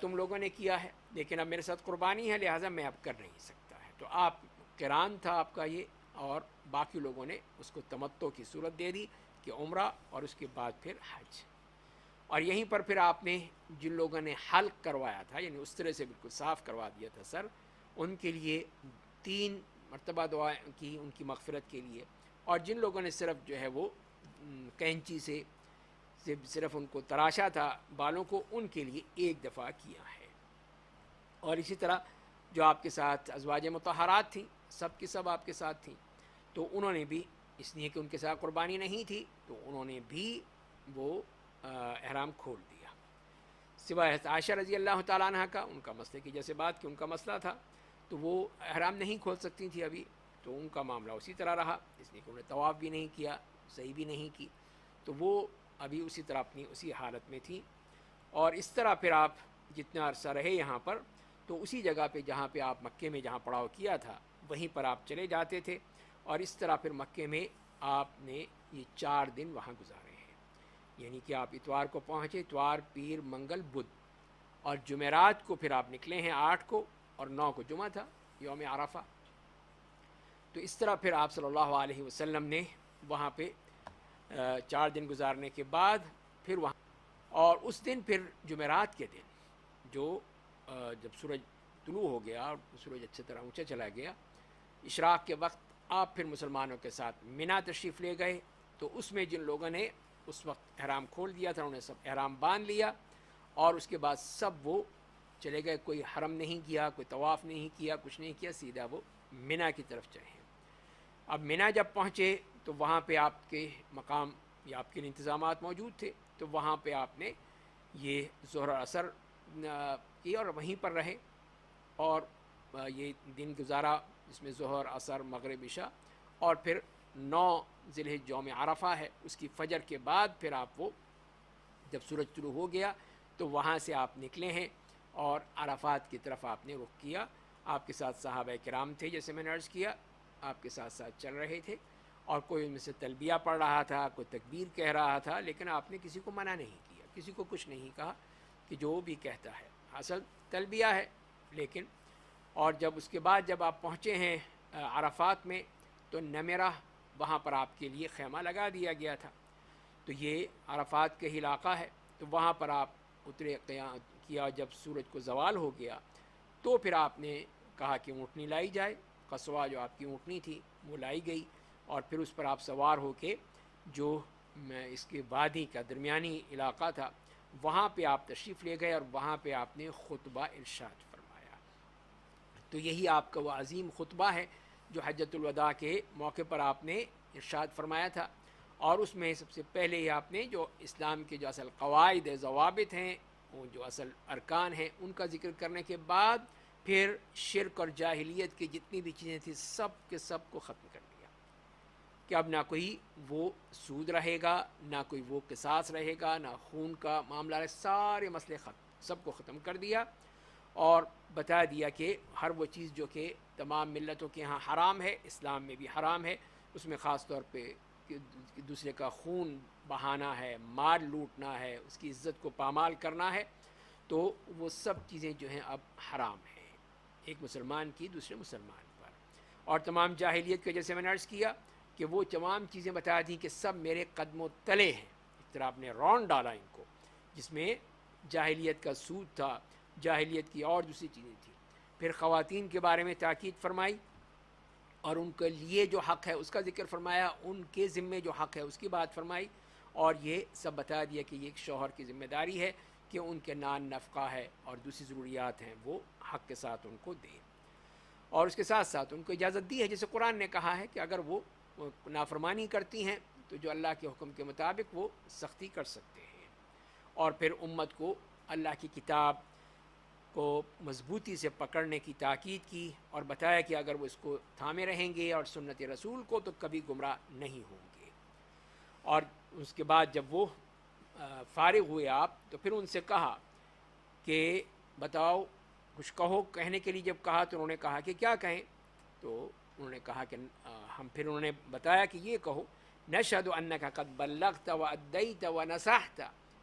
تم لوگوں نے کیا ہے. لیکن اب میرے ساتھ قربانی ہے لہٰذا میں اب کر نہیں سکتا ہے. تو آپ قران تھا آپ کا یہ, اور باقی لوگوں نے اس کو تمتع کی صورت دے دی کہ عمرہ اور اس کے بعد پھر حج. اور یہیں پر پھر آپ نے جن لوگوں نے حلق کروایا تھا یعنی اس طرح سے بالکل صاف کروا دیا تھا سر, ان کے لیے 3 مرتبہ دعا کی ان کی مغفرت کے لیے. اور جن لوگوں نے صرف جو ہے وہ کینچی سے صرف ان کو تراشا تھا بالوں کو, ان کے لیے 1 دفعہ کیا ہے. اور اسی طرح جو آپ کے ساتھ ازواج مطہرات تھیں سب کی سب آپ کے ساتھ تھیں, تو انہوں نے بھی اس لیے کہ ان کے ساتھ قربانی نہیں تھی تو انہوں نے بھی وہ احرام کھول دیا. سوائے حضرت عائشہ رضی اللہ تعالیٰ عنہ کا, ان کا مسئلے کی جیسے بات کہ ان کا مسئلہ تھا تو وہ احرام نہیں کھول سکتی تھی ابھی, تو ان کا معاملہ اسی طرح رہا, اس لیے کہ انہوں نے طواف بھی نہیں کیا, صحیح بھی نہیں کی, تو وہ ابھی اسی طرح اپنی اسی حالت میں تھی. اور اس طرح پھر آپ جتنا عرصہ رہے یہاں پر تو اسی جگہ پہ جہاں پہ آپ مکے میں جہاں پڑاؤ کیا تھا وہیں پر آپ چلے جاتے تھے. اور اس طرح پھر مکے میں آپ نے یہ 4 دن وہاں گزارے ہیں. یعنی کہ آپ اتوار کو پہنچے, اتوار پیر منگل بدھ, اور جمعرات کو پھر آپ نکلے ہیں 8 کو, اور 9 کو جمعہ تھا یوم عرفہ. تو اس طرح پھر آپ صلی اللہ علیہ وسلم نے وہاں پہ 4 دن گزارنے کے بعد پھر وہاں, اور اس دن پھر جمعرات کے دن جو جب سورج طلوع ہو گیا اور سورج اچھی طرح اونچا چلا گیا, اشراق کے وقت آپ پھر مسلمانوں کے ساتھ منی تشریف لے گئے. تو اس میں جن لوگوں نے اس وقت احرام کھول دیا تھا انہوں نے سب احرام باندھ لیا, اور اس کے بعد سب وہ چلے گئے. کوئی حرم نہیں کیا, کوئی طواف نہیں کیا, کچھ نہیں کیا, سیدھا وہ منی کی طرف چلے. اب منی جب پہنچے تو وہاں پہ آپ کے مقام یا آپ کے انتظامات موجود تھے, تو وہاں پہ آپ نے یہ ظہر اثر کی اور وہیں پر رہے, اور یہ دن گزارا جس میں ظہر اثر مغرب عشاء. اور پھر 9 ذی الحجہ یوم عرفہ ہے, اس کی فجر کے بعد پھر آپ وہ جب سورج طلوع ہو گیا تو وہاں سے آپ نکلے ہیں اور عرفات کی طرف آپ نے رخ کیا. آپ کے ساتھ صحابہ کرام تھے جیسے میں نے عرض کیا, آپ کے ساتھ ساتھ چل رہے تھے, اور کوئی ان میں سے تلبیہ پڑھ رہا تھا, کوئی تکبیر کہہ رہا تھا, لیکن آپ نے کسی کو منع نہیں کیا, کسی کو کچھ نہیں کہا کہ جو بھی کہتا ہے اصل تلبیہ ہے. لیکن اور جب اس کے بعد جب آپ پہنچے ہیں عرفات میں تو نمرہ وہاں پر آپ کے لیے خیمہ لگا دیا گیا تھا. تو یہ عرفات کا ہی علاقہ ہے، تو وہاں پر آپ اترے کیا جب سورج کو زوال ہو گیا تو پھر آپ نے کہا کہ اونٹنی لائی جائے، قصوہ جو آپ کی اونٹنی تھی وہ لائی گئی، اور پھر اس پر آپ سوار ہو کے جو اس کے وادی کا درمیانی علاقہ تھا وہاں پہ آپ تشریف لے گئے، اور وہاں پہ آپ نے خطبہ ارشاد فرمایا۔ تو یہی آپ کا وہ عظیم خطبہ ہے جو حجۃ الوداع کے موقع پر آپ نے ارشاد فرمایا تھا، اور اس میں سب سے پہلے ہی آپ نے جو اسلام کے جو اصل قواعد ضوابط ہیں، وہ جو اصل ارکان ہیں، ان کا ذکر کرنے کے بعد پھر شرک اور جاہلیت کی جتنی بھی چیزیں تھیں سب کے سب کو ختم کر دیا، کہ اب نہ کوئی وہ سود رہے گا، نہ کوئی وہ قصاص رہے گا، نہ خون کا معاملہ رہے، سارے مسئلے ختم، سب کو ختم کر دیا، اور بتا دیا کہ ہر وہ چیز جو کہ تمام ملتوں کے ہاں حرام ہے، اسلام میں بھی حرام ہے، اس میں خاص طور پہ دوسرے کا خون بہانا ہے، مال لوٹنا ہے، اس کی عزت کو پامال کرنا ہے، تو وہ سب چیزیں جو ہیں اب حرام ہیں ایک مسلمان کی دوسرے مسلمان پر۔ اور تمام جاہلیت کے جیسے میں نے عرض کیا کہ وہ تمام چیزیں بتا دیں کہ سب میرے قدموں تلے ہیں، اس طرح آپ نے رون ڈالا ان کو، جس میں جاہلیت کا سود تھا، جاہلیت کی اور دوسری چیزیں تھیں۔ پھر خواتین کے بارے میں تاکید فرمائی، اور ان کے لیے جو حق ہے اس کا ذکر فرمایا، ان کے ذمے جو حق ہے اس کی بات فرمائی، اور یہ سب بتا دیا کہ یہ ایک شوہر کی ذمہ داری ہے کہ ان کے نان نفقہ ہے اور دوسری ضروریات ہیں وہ حق کے ساتھ ان کو دے، اور اس کے ساتھ ساتھ ان کو اجازت دی ہے، جیسے قرآن نے کہا ہے کہ اگر وہ نافرمانی کرتی ہیں تو جو اللہ کے حکم کے مطابق وہ سختی کر سکتے ہیں۔ اور پھر امت کو اللہ کی کتاب کو مضبوطی سے پکڑنے کی تاکید کی، اور بتایا کہ اگر وہ اس کو تھامے رہیں گے اور سنت رسول کو تو کبھی گمراہ نہیں ہوں گے۔ اور اس کے بعد جب وہ فارغ ہوئے آپ، تو پھر ان سے کہا کہ بتاؤ کچھ کہو، کہنے کے لیے جب کہا تو انہوں نے کہا کہ کیا کہیں، تو انہوں نے کہا کہ پھر انہوں نے بتایا کہ یہ کہو نشہد انک قد بلغت وادیت ونصحت،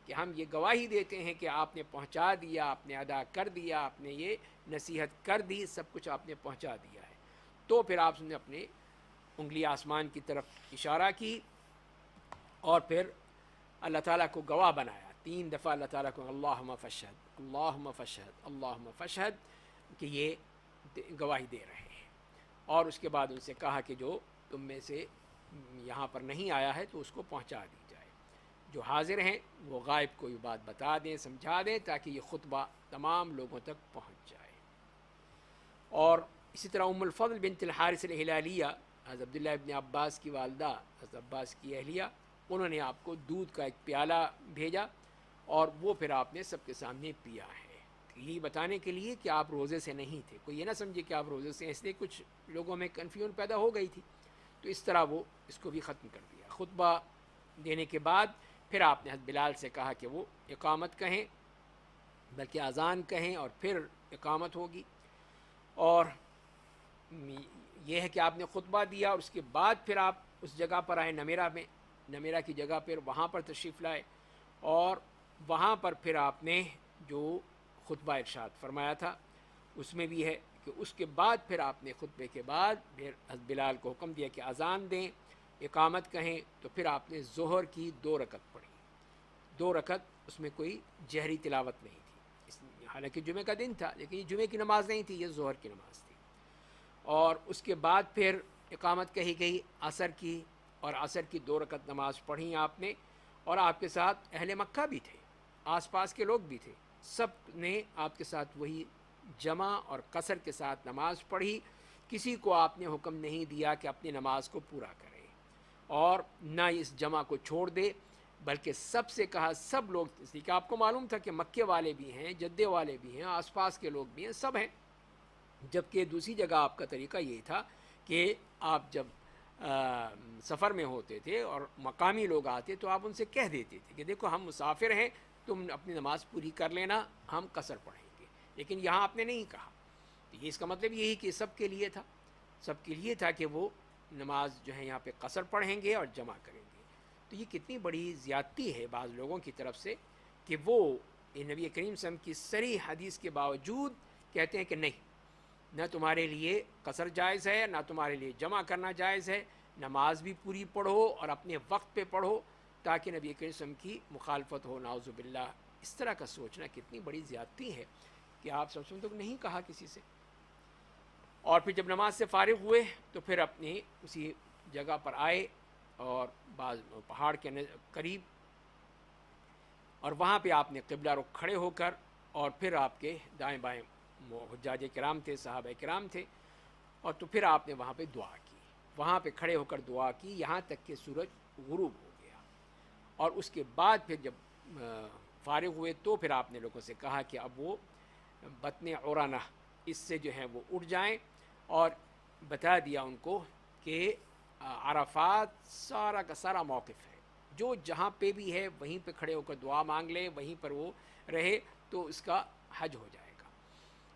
کہ ہم یہ گواہی دیتے ہیں کہ آپ نے پہنچا دیا، آپ نے ادا کر دیا، آپ نے یہ نصیحت کر دی، سب کچھ آپ نے پہنچا دیا ہے۔ تو پھر آپ نے اپنے انگلی آسمان کی طرف اشارہ کی، اور پھر اللہ تعالیٰ کو گواہ بنایا، 3 دفعہ اللہ تعالیٰ کو اللہم فشہد اللہم فشہد اللہم فشہد، کہ یہ گواہی دے رہے ہیں۔ اور اس کے بعد ان سے کہا کہ جو تم میں سے یہاں پر نہیں آیا ہے تو اس کو پہنچا دی جائے، جو حاضر ہیں وہ غائب کو یہ بات بتا دیں، سمجھا دیں، تاکہ یہ خطبہ تمام لوگوں تک پہنچ جائے۔ اور اسی طرح ام الفضل بنت الحارث الہلالیہ، حضرت عبداللہ ابن عباس کی والدہ، حضرت عباس کی اہلیہ، انہوں نے آپ کو دودھ کا ایک پیالہ بھیجا، اور وہ پھر آپ نے سب کے سامنے پیا ہے، یہی بتانے کے لیے کہ آپ روزے سے نہیں تھے، کوئی یہ نہ سمجھے کہ آپ روزے سے، اس لیے کچھ لوگوں میں کنفیوژن پیدا ہو گئی تھی، تو اس طرح وہ اس کو بھی ختم کر دیا۔ خطبہ دینے کے بعد پھر آپ نے حضرت بلال سے کہا کہ وہ اقامت کہیں، بلکہ اذان کہیں، اور پھر اقامت ہوگی۔ اور یہ ہے کہ آپ نے خطبہ دیا، اور اس کے بعد پھر آپ اس جگہ پر آئے نمیرہ میں، نمیرہ کی جگہ پر وہاں پر تشریف لائے، اور وہاں پر پھر آپ نے جو خطبہ ارشاد فرمایا تھا اس میں بھی ہے کہ اس کے بعد پھر آپ نے خطبے کے بعد پھر حضرت بلال کو حکم دیا کہ اذان دیں، اقامت کہیں، تو پھر آپ نے ظہر کی 2 رکعت پڑھی، 2 رکعت، اس میں کوئی جہری تلاوت نہیں تھی، حالانکہ جمعہ کا دن تھا لیکن یہ جمعہ کی نماز نہیں تھی، یہ ظہر کی نماز تھی۔ اور اس کے بعد پھر اقامت کہی گئی عصر کی، اور عصر کی 2 رکعت نماز پڑھی آپ نے، اور آپ کے ساتھ اہل مکہ بھی تھے، آس پاس کے لوگ بھی تھے، سب نے آپ کے ساتھ وہی جمع اور قصر کے ساتھ نماز پڑھی، کسی کو آپ نے حکم نہیں دیا کہ اپنی نماز کو پورا کرے، اور نہ اس جمع کو چھوڑ دے، بلکہ سب سے کہا، سب لوگ، اس لیے کہ آپ کو معلوم تھا کہ مکے والے بھی ہیں، جدے والے بھی ہیں، آس پاس کے لوگ بھی ہیں، سب ہیں، جبکہ دوسری جگہ آپ کا طریقہ یہ تھا کہ آپ جب سفر میں ہوتے تھے اور مقامی لوگ آتے تو آپ ان سے کہہ دیتے تھے کہ دیکھو ہم مسافر ہیں، تم اپنی نماز پوری کر لینا، ہم قصر پڑھیں گے، لیکن یہاں آپ نے نہیں کہا، تو یہ اس کا مطلب یہی کہ سب کے لیے تھا، سب کے لیے تھا کہ وہ نماز جو ہے یہاں پہ قصر پڑھیں گے اور جمع کریں گے۔ تو یہ کتنی بڑی زیادتی ہے بعض لوگوں کی طرف سے کہ وہ نبی کریم صلی اللہ علیہ وسلم کی صریح حدیث کے باوجود کہتے ہیں کہ نہیں، نہ تمہارے لیے قصر جائز ہے، نہ تمہارے لیے جمع کرنا جائز ہے، نماز بھی پوری پڑھو اور اپنے وقت پہ پڑھو، تاکہ نبی کریم صلی اللہ علیہ وسلم کی مخالفت ہو، نعوذ باللہ۔ اس طرح کا سوچنا کتنی بڑی زیادتی ہے کہ آپ صلی اللہ علیہ وسلم تو نہیں کہا کسی سے۔ اور پھر جب نماز سے فارغ ہوئے تو پھر اپنی اسی جگہ پر آئے اور بعض پہاڑ کے قریب، اور وہاں پہ آپ نے قبلہ رخ کھڑے ہو کر، اور پھر آپ کے دائیں بائیں حجاج کرام تھے، صحابہ کرام تھے، اور تو پھر آپ نے وہاں پہ دعا کی، وہاں پہ کھڑے ہو کر دعا کی یہاں تک کہ سورج غروب ہو گیا۔ اور اس کے بعد پھر جب فارغ ہوئے تو پھر آپ نے لوگوں سے کہا کہ اب وہ بطن عرانہ اس سے جو ہے وہ اٹھ جائیں، اور بتا دیا ان کو کہ عرفات سارا کا سارا موقف ہے، جو جہاں پہ بھی ہے وہیں پہ کھڑے ہو کر دعا مانگ لے، وہیں پر وہ رہے تو اس کا حج ہو جائے گا۔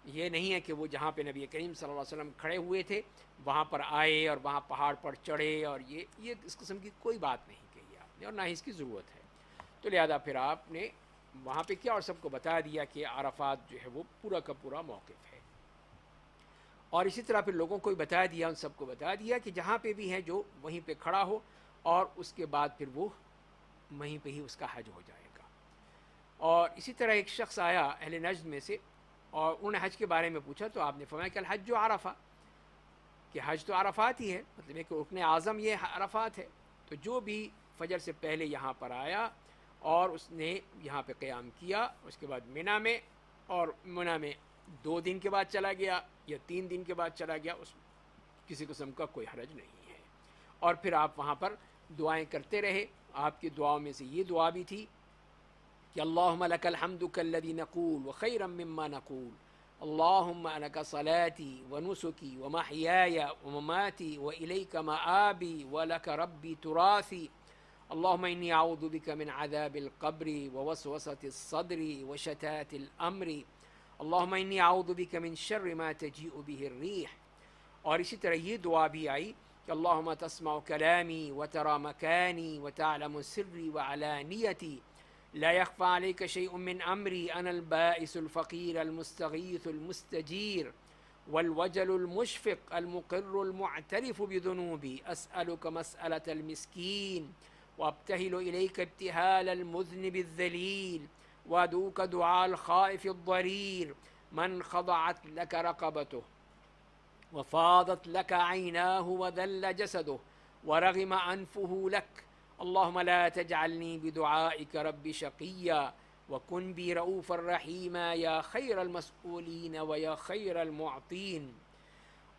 یہ نہیں ہے کہ وہ جہاں پہ نبی کریم صلی اللہ علیہ وسلم کھڑے ہوئے تھے وہاں پر آئے اور وہاں پہاڑ پر چڑھے، اور یہ اس قسم کی کوئی بات نہیں کہی آپ نے، اور نہ ہی اس کی ضرورت ہے۔ تو لہذا پھر آپ نے وہاں پہ کیا، اور سب کو بتا دیا کہ عرفات جو ہے وہ پورا کا پورا موقف ہے۔ اور اسی طرح پھر لوگوں کو بھی بتا دیا، ان سب کو بتا دیا کہ جہاں پہ بھی ہے جو وہیں پہ کھڑا ہو، اور اس کے بعد پھر وہ وہیں پہ ہی اس کا حج ہو جائے گا۔ اور اسی طرح ایک شخص آیا اہل نجد میں سے، اور انہوں نے حج کے بارے میں پوچھا، تو آپ نے فرمایا کہ الحج جو عرفہ، کہ حج تو عرفات ہی ہے، مطلب ایک رکن اعظم یہ عرفات ہے۔ تو جو بھی فجر سے پہلے یہاں پر آیا اور اس نے یہاں پہ قیام کیا، اس کے بعد منی میں، اور منی میں 2 دن کے بعد چلا گیا یا 3 دن کے بعد چلا گیا، اس کسی قسم کا کوئی حرج نہیں ہے۔ اور پھر آپ وہاں پر دعائیں کرتے رہے۔ آپ کی دعاؤں میں سے یہ دعا بھی تھی کہ اللہم لک الحمد کالذی نقول وخیرا مما نقول، اللہم لک صلاتی ونسکی ومحیای ومماتی والیک مآبی ولک ربی تراثی، اللہم انی اعوذ بک من عذاب القبر ووسوسة الصدر وشتات الامر، اللہم انی اعوذ بک من شر ما تجیء به الریح۔ اور اسی طرح یہ دعا بھی آئی کہ اللہم تسمع کلامی وترى مکانی وتعلم سری وعلانیتی، لا يخفى عليك شيء من أمري أنا البائس الفقير المستغيث المستجير والوجل المشفق المقر المعترف بذنوبي، أسألك مسألة المسكين وابتهل إليك ابتهال المذنب الذليل، وأدعوك دعاء الخائف الضرير من خضعت لك رقبته وفاضت لك عيناه وذل جسده ورغم أنفه لك، اللهم لا تجعلني بدعائك رب شقيا وكن بي رؤوفا رحيما يا خير المسؤولين ويا خير المعطين۔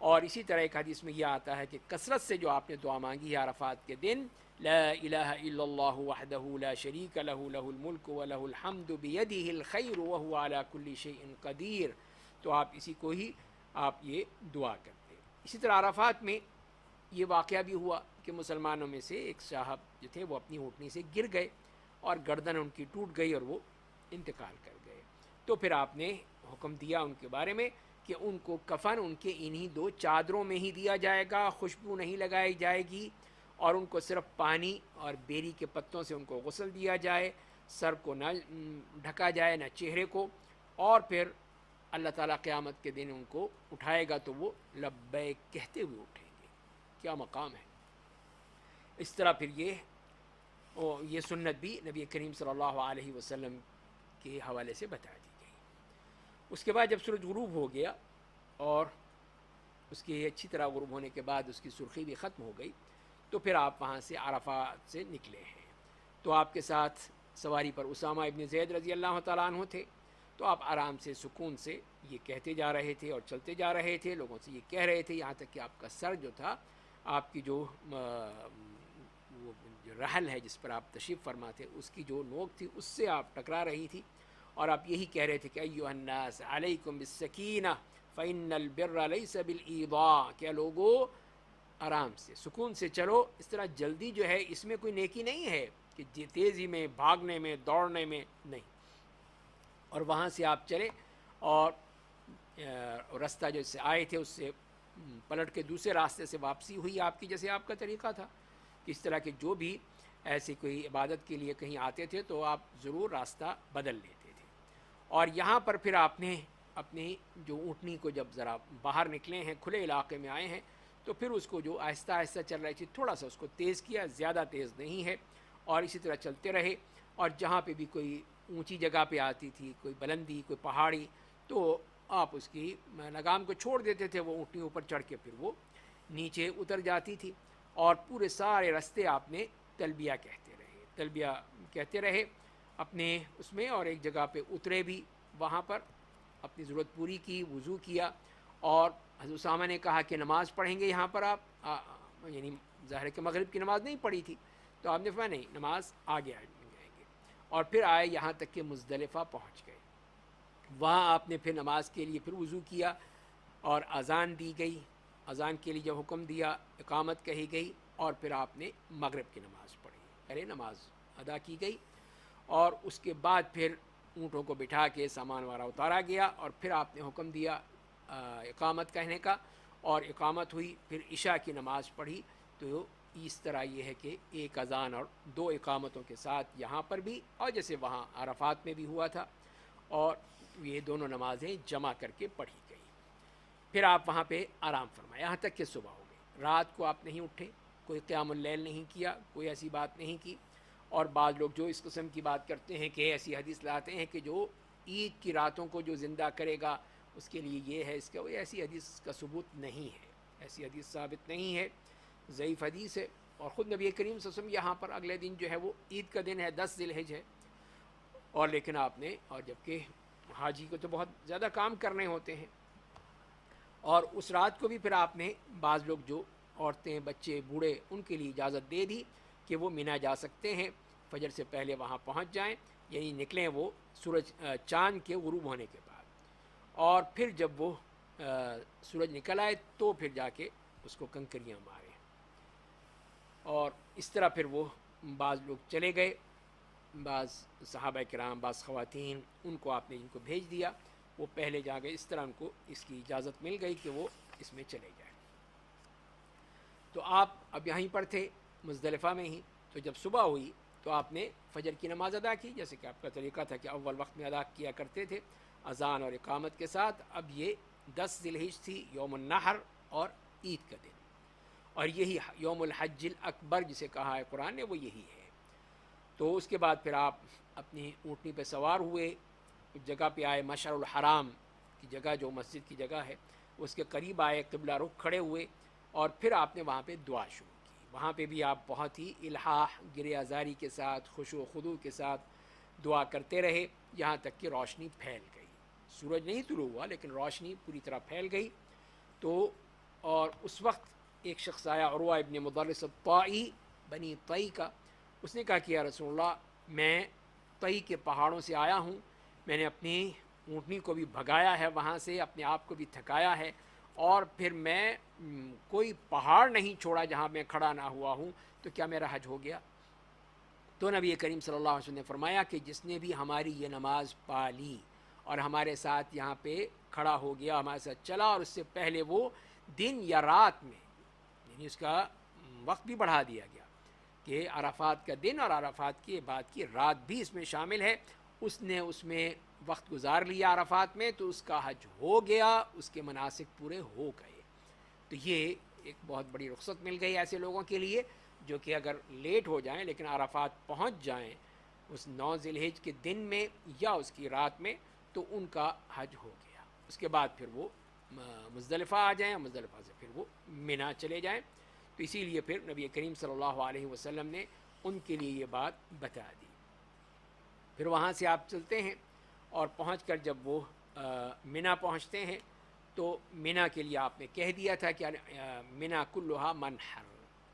اور اسی طرح ایک حدیث میں یہ آتا ہے کہ کثرت سے جو آپ نے دعا مانگی ہے عرفات کے دن، لا الہ الا اللہ وحدہ لا شریک لہ لہ الملک ولہ الحمد بیدہ الخیر وہو علی کل شیء قدیر، تو آپ اسی کو ہی آپ یہ دعا کرتے۔ اسی طرح عرفات میں یہ واقعہ بھی ہوا کہ مسلمانوں میں سے ایک صاحب جو تھے وہ اپنی اونٹنی سے گر گئے اور گردن ان کی ٹوٹ گئی اور وہ انتقال کر گئے۔ تو پھر آپ نے حکم دیا ان کے بارے میں کہ ان کو کفن ان کے انہی 2 چادروں میں ہی دیا جائے گا، خوشبو نہیں لگائی جائے گی، اور ان کو صرف پانی اور بیری کے پتوں سے ان کو غسل دیا جائے، سر کو نہ ڈھکا جائے نہ چہرے کو، اور پھر اللہ تعالیٰ قیامت کے دن ان کو اٹھائے گا تو وہ لبیک کہتے ہوئے اٹھیں گے۔ کیا مقام ہے! اس طرح پھر یہ سنت بھی نبی کریم صلی اللہ علیہ وسلم کے حوالے سے بتا دی گئی۔ اس کے بعد جب سورج غروب ہو گیا اور اس کے اچھی طرح غروب ہونے کے بعد اس کی سرخی بھی ختم ہو گئی، تو پھر آپ وہاں سے عرفات سے نکلے ہیں۔ تو آپ کے ساتھ سواری پر اسامہ ابن زید رضی اللہ تعالیٰ عنہ تھے، تو آپ آرام سے سکون سے یہ کہتے جا رہے تھے اور چلتے جا رہے تھے، لوگوں سے یہ کہہ رہے تھے، یہاں تک کہ آپ کا سر جو تھا، آپ کی جو رحل ہے جس پر آپ تشریف فرما تھے، اس کی جو نوک تھی اس سے آپ ٹکرا رہی تھی، اور آپ یہی کہہ رہے تھے کہ ایھا الناس علیکم بالسکینہ فإن البر لیس بالایضاع، کہ لوگو آرام سے سکون سے چلو، اس طرح جلدی جو ہے اس میں کوئی نیکی نہیں ہے کہ تیزی میں بھاگنے میں دوڑنے میں نہیں۔ اور وہاں سے آپ چلے اور راستہ جو سے آئے تھے اس سے پلٹ کے دوسرے راستے سے واپسی ہوئی آپ کی، جیسے آپ کا طریقہ تھا۔ اس طرح کے جو بھی ایسی کوئی عبادت کے لیے کہیں آتے تھے تو آپ ضرور راستہ بدل لیتے تھے۔ اور یہاں پر پھر آپ نے اپنی جو اونٹنی کو جب ذرا باہر نکلے ہیں، کھلے علاقے میں آئے ہیں، تو پھر اس کو جو آہستہ آہستہ چل رہی تھی تھوڑا سا اس کو تیز کیا، زیادہ تیز نہیں ہے، اور اسی طرح چلتے رہے، اور جہاں پہ بھی کوئی اونچی جگہ پہ آتی تھی، کوئی بلندی، کوئی پہاڑی، تو آپ اس کی لگام کو چھوڑ دیتے تھے، وہ اونٹنی اوپر چڑھ کے پھر وہ نیچے اتر جاتی تھی، اور پورے سارے راستے آپ نے تلبیہ کہتے رہے اپنے اس میں، اور ایک جگہ پہ اترے بھی، وہاں پر اپنی ضرورت پوری کی، وضو کیا، اور حضرت اسامہ نے کہا کہ نماز پڑھیں گے یہاں پر آپ، یعنی ظاہر کہ مغرب کی نماز نہیں پڑھی تھی، تو آپ نے فرمایا نہیں، نماز آگے جائیں گے، اور پھر آئے یہاں تک کہ مزدلفہ پہنچ گئے، وہاں آپ نے پھر نماز کے لیے پھر وضو کیا، اور اذان دی گئی، اذان کے لیے جب حکم دیا، اقامت کہی گئی، اور پھر آپ نے مغرب کی نماز پڑھی، پہلے نماز ادا کی گئی، اور اس کے بعد پھر اونٹوں کو بٹھا کے سامان وغیرہ اتارا گیا، اور پھر آپ نے حکم دیا اقامت کہنے کا، اور اقامت ہوئی، پھر عشاء کی نماز پڑھی۔ تو اس طرح یہ ہے کہ ایک اذان اور دو اقامتوں کے ساتھ یہاں پر بھی، اور جیسے وہاں عرفات میں بھی ہوا تھا، اور یہ دونوں نمازیں جمع کر کے پڑھی گئی۔ پھر آپ وہاں پہ آرام فرمائے یہاں تک کہ صبح ہو گئی، رات کو آپ نہیں اٹھے، کوئی قیام اللیل نہیں کیا، کوئی ایسی بات نہیں کی۔ اور بعض لوگ جو اس قسم کی بات کرتے ہیں کہ ایسی حدیث لاتے ہیں کہ جو عید کی راتوں کو جو زندہ کرے گا اس کے لیے یہ ہے، اس کا ایسی حدیث کا ثبوت نہیں ہے، ایسی حدیث ثابت نہیں ہے، ضعیف حدیث ہے۔ اور خود نبی کریم صلی اللہ علیہ وسلم یہاں پر اگلے دن جو ہے وہ عید کا دن ہے، 10 ذی الحجہ ہے، اور لیکن آپ نے، اور جبکہ حاجی کو تو بہت زیادہ کام کرنے ہوتے ہیں، اور اس رات کو بھی پھر آپ نے بعض لوگ جو عورتیں، بچے، بوڑھے، ان کے لیے اجازت دے دی کہ وہ مینا جا سکتے ہیں، فجر سے پہلے وہاں پہنچ جائیں، یعنی نکلیں وہ سورج چاند کے غروب ہونے کے بعد، اور پھر جب وہ سورج نکل آئے تو پھر جا کے اس کو کنکریاں ماریں۔ اور اس طرح پھر وہ بعض لوگ چلے گئے، بعض صحابہ کرام، بعض خواتین، ان کو آپ نے جن کو بھیج دیا وہ پہلے جا گئے، اس طرح ان کو اس کی اجازت مل گئی کہ وہ اس میں چلے جائیں۔ تو آپ اب یہیں پر تھے مزدلفہ میں ہی، تو جب صبح ہوئی تو آپ نے فجر کی نماز ادا کی، جیسے کہ آپ کا طریقہ تھا کہ اول وقت میں ادا کیا کرتے تھے اذان اور اقامت کے ساتھ۔ اب یہ 10 ذی الحجہ تھی، یوم النحر اور عید کا دن، اور یہی یوم الحج الاکبر جسے کہا ہے قرآن نے، وہ یہی ہے۔ تو اس کے بعد پھر آپ اپنی اونٹنی پہ سوار ہوئے، جگہ پہ آئے، مشعر الحرام کی جگہ جو مسجد کی جگہ ہے اس کے قریب آئے، قبلہ رخ کھڑے ہوئے، اور پھر آپ نے وہاں پہ دعا شروع کی۔ وہاں پہ بھی آپ بہت ہی الحاح، گرے آزاری کے ساتھ، خشوع و خضوع کے ساتھ دعا کرتے رہے، یہاں تک کہ روشنی پھیل گئی۔ سورج نہیں طلوع ہوا لیکن روشنی پوری طرح پھیل گئی۔ تو اور اس وقت ایک شخص آیا، عروہ ابن مدرس الطائی، بنی طئی کا، اس نے کہا کہ یا رسول اللہ، میں طئی کے پہاڑوں سے آیا ہوں، میں نے اپنی اونٹنی کو بھی بھگایا ہے وہاں سے، اپنے آپ کو بھی تھکایا ہے، اور پھر میں کوئی پہاڑ نہیں چھوڑا جہاں میں کھڑا نہ ہوا ہوں، تو کیا میرا حج ہو گیا؟ تو نبی کریم صلی اللہ علیہ وسلم نے فرمایا کہ جس نے بھی ہماری یہ نماز پالی اور ہمارے ساتھ یہاں پہ کھڑا ہو گیا، ہمارے ساتھ چلا، اور اس سے پہلے وہ دن یا رات میں، یعنی اس کا وقت بھی بڑھا دیا گیا کہ عرفات کا دن اور عرفات کے بعد کی رات بھی اس میں شامل ہے، اس نے اس میں وقت گزار لیا عرفات میں، تو اس کا حج ہو گیا، اس کے مناسک پورے ہو گئے۔ تو یہ ایک بہت بڑی رخصت مل گئی ایسے لوگوں کے لیے جو کہ اگر لیٹ ہو جائیں لیکن عرفات پہنچ جائیں اس 9 ذی الحجہ کے دن میں یا اس کی رات میں، تو ان کا حج ہو گیا۔ اس کے بعد پھر وہ مزدلفہ آ جائیں، مزدلفہ سے پھر وہ مینا چلے جائیں۔ تو اسی لیے پھر نبی کریم صلی اللہ علیہ وسلم نے ان کے لیے یہ بات بتا دی۔ پھر وہاں سے آپ چلتے ہیں، اور پہنچ کر جب وہ مینا پہنچتے ہیں تو مینا کے لیے آپ نے کہہ دیا تھا کہ مینا کلھا منحر،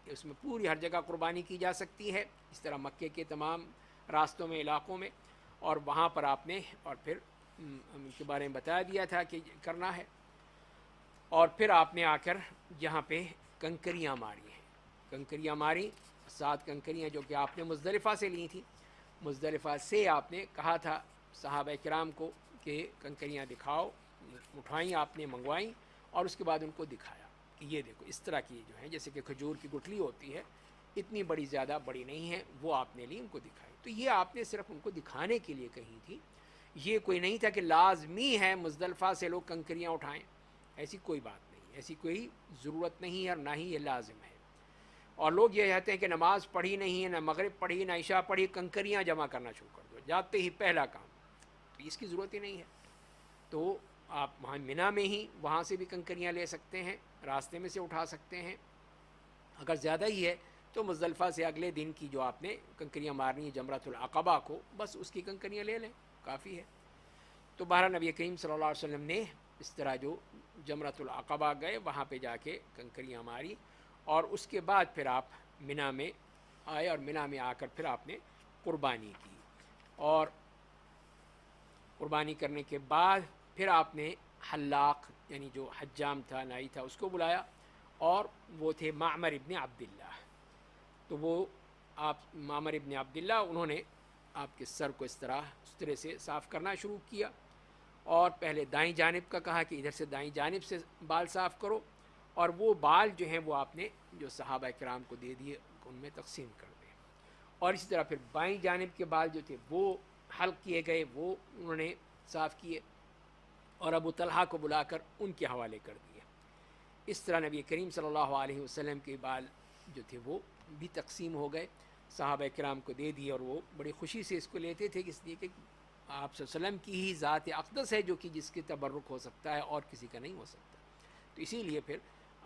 اس میں پوری ہر جگہ قربانی کی جا سکتی ہے، اس طرح مکے کے تمام راستوں میں، علاقوں میں، اور وہاں پر آپ نے اور پھر ان کے بارے میں بتا دیا تھا کہ کرنا ہے۔ اور پھر آپ نے آ کر یہاں پہ کنکریاں ماری ہیں، کنکریاں ماری، 7 کنکریاں جو کہ آپ نے مزدلفہ سے لی تھیں، مزدلفہ سے آپ نے کہا تھا صحابہ کرام کو کہ کنکریاں دکھاؤ، اٹھائیں، آپ نے منگوائیں، اور اس کے بعد ان کو دکھایا کہ یہ دیکھو اس طرح کی جو ہیں، جیسے کہ کھجور کی گٹھلی ہوتی ہے، اتنی بڑی، زیادہ بڑی نہیں ہے، وہ آپ نے لی، ان کو دکھائی۔ تو یہ آپ نے صرف ان کو دکھانے کے لیے کہی تھی، یہ کوئی نہیں تھا کہ لازمی ہے مزدلفہ سے لوگ کنکریاں اٹھائیں، ایسی کوئی بات نہیں، ایسی کوئی ضرورت نہیں ہے، اور نہ ہی یہ لازم ہے۔ اور لوگ یہ کہتے ہیں کہ نماز پڑھی نہیں ہے، نہ مغرب پڑھی، نہ عشاء پڑھی، کنکریاں جمع کرنا شروع کر دو، جاتے ہی پہلا کام، تو اس کی ضرورت ہی نہیں ہے۔ تو آپ وہاں منی میں ہی وہاں سے بھی کنکریاں لے سکتے ہیں، راستے میں سے اٹھا سکتے ہیں۔ اگر زیادہ ہی ہے تو مزدلفہ سے اگلے دن کی جو آپ نے کنکریاں مارنی ہے جمرۃ العقبہ کو، بس اس کی کنکریاں لے لیں، کافی ہے۔ تو بہرحال نبی کریم صلی اللہ علیہ وسلم نے اس طرح جو جمرۃ العقبہ گئے وہاں پہ جا کے کنکریاں ماری، اور اس کے بعد پھر آپ منی میں آئے، اور منی میں آ کر پھر آپ نے قربانی کی، اور قربانی کرنے کے بعد پھر آپ نے حلاق یعنی جو حجام تھا، نائی تھا، اس کو بلایا، اور وہ تھے معمر ابن عبداللہ۔ تو وہ آپ معمر ابن عبداللہ انہوں نے آپ کے سر کو اس طرح سے صاف کرنا شروع کیا، اور پہلے دائیں جانب کا کہا کہ ادھر سے دائیں جانب سے بال صاف کرو، اور وہ بال جو ہیں وہ آپ نے جو صحابہ کرام کو دے دیے، ان میں تقسیم کر دیں، اور اسی طرح پھر بائیں جانب کے بال جو تھے وہ حلق کیے گئے، وہ انہوں نے صاف کیے، اور ابو طلحہ کو بلا کر ان کے حوالے کر دیے۔ اس طرح نبی کریم صلی اللہ علیہ وسلم کے بال جو تھے وہ بھی تقسیم ہو گئے، صحابہ کرام کو دے دیے، اور وہ بڑی خوشی سے اس کو لیتے تھے، اس لیے کہ آپ صلی اللہ علیہ وسلم کی ہی ذات اقدس ہے جو کہ جس کے تبرک ہو سکتا ہے اور کسی کا نہیں ہو سکتا۔ تو اسی لیے پھر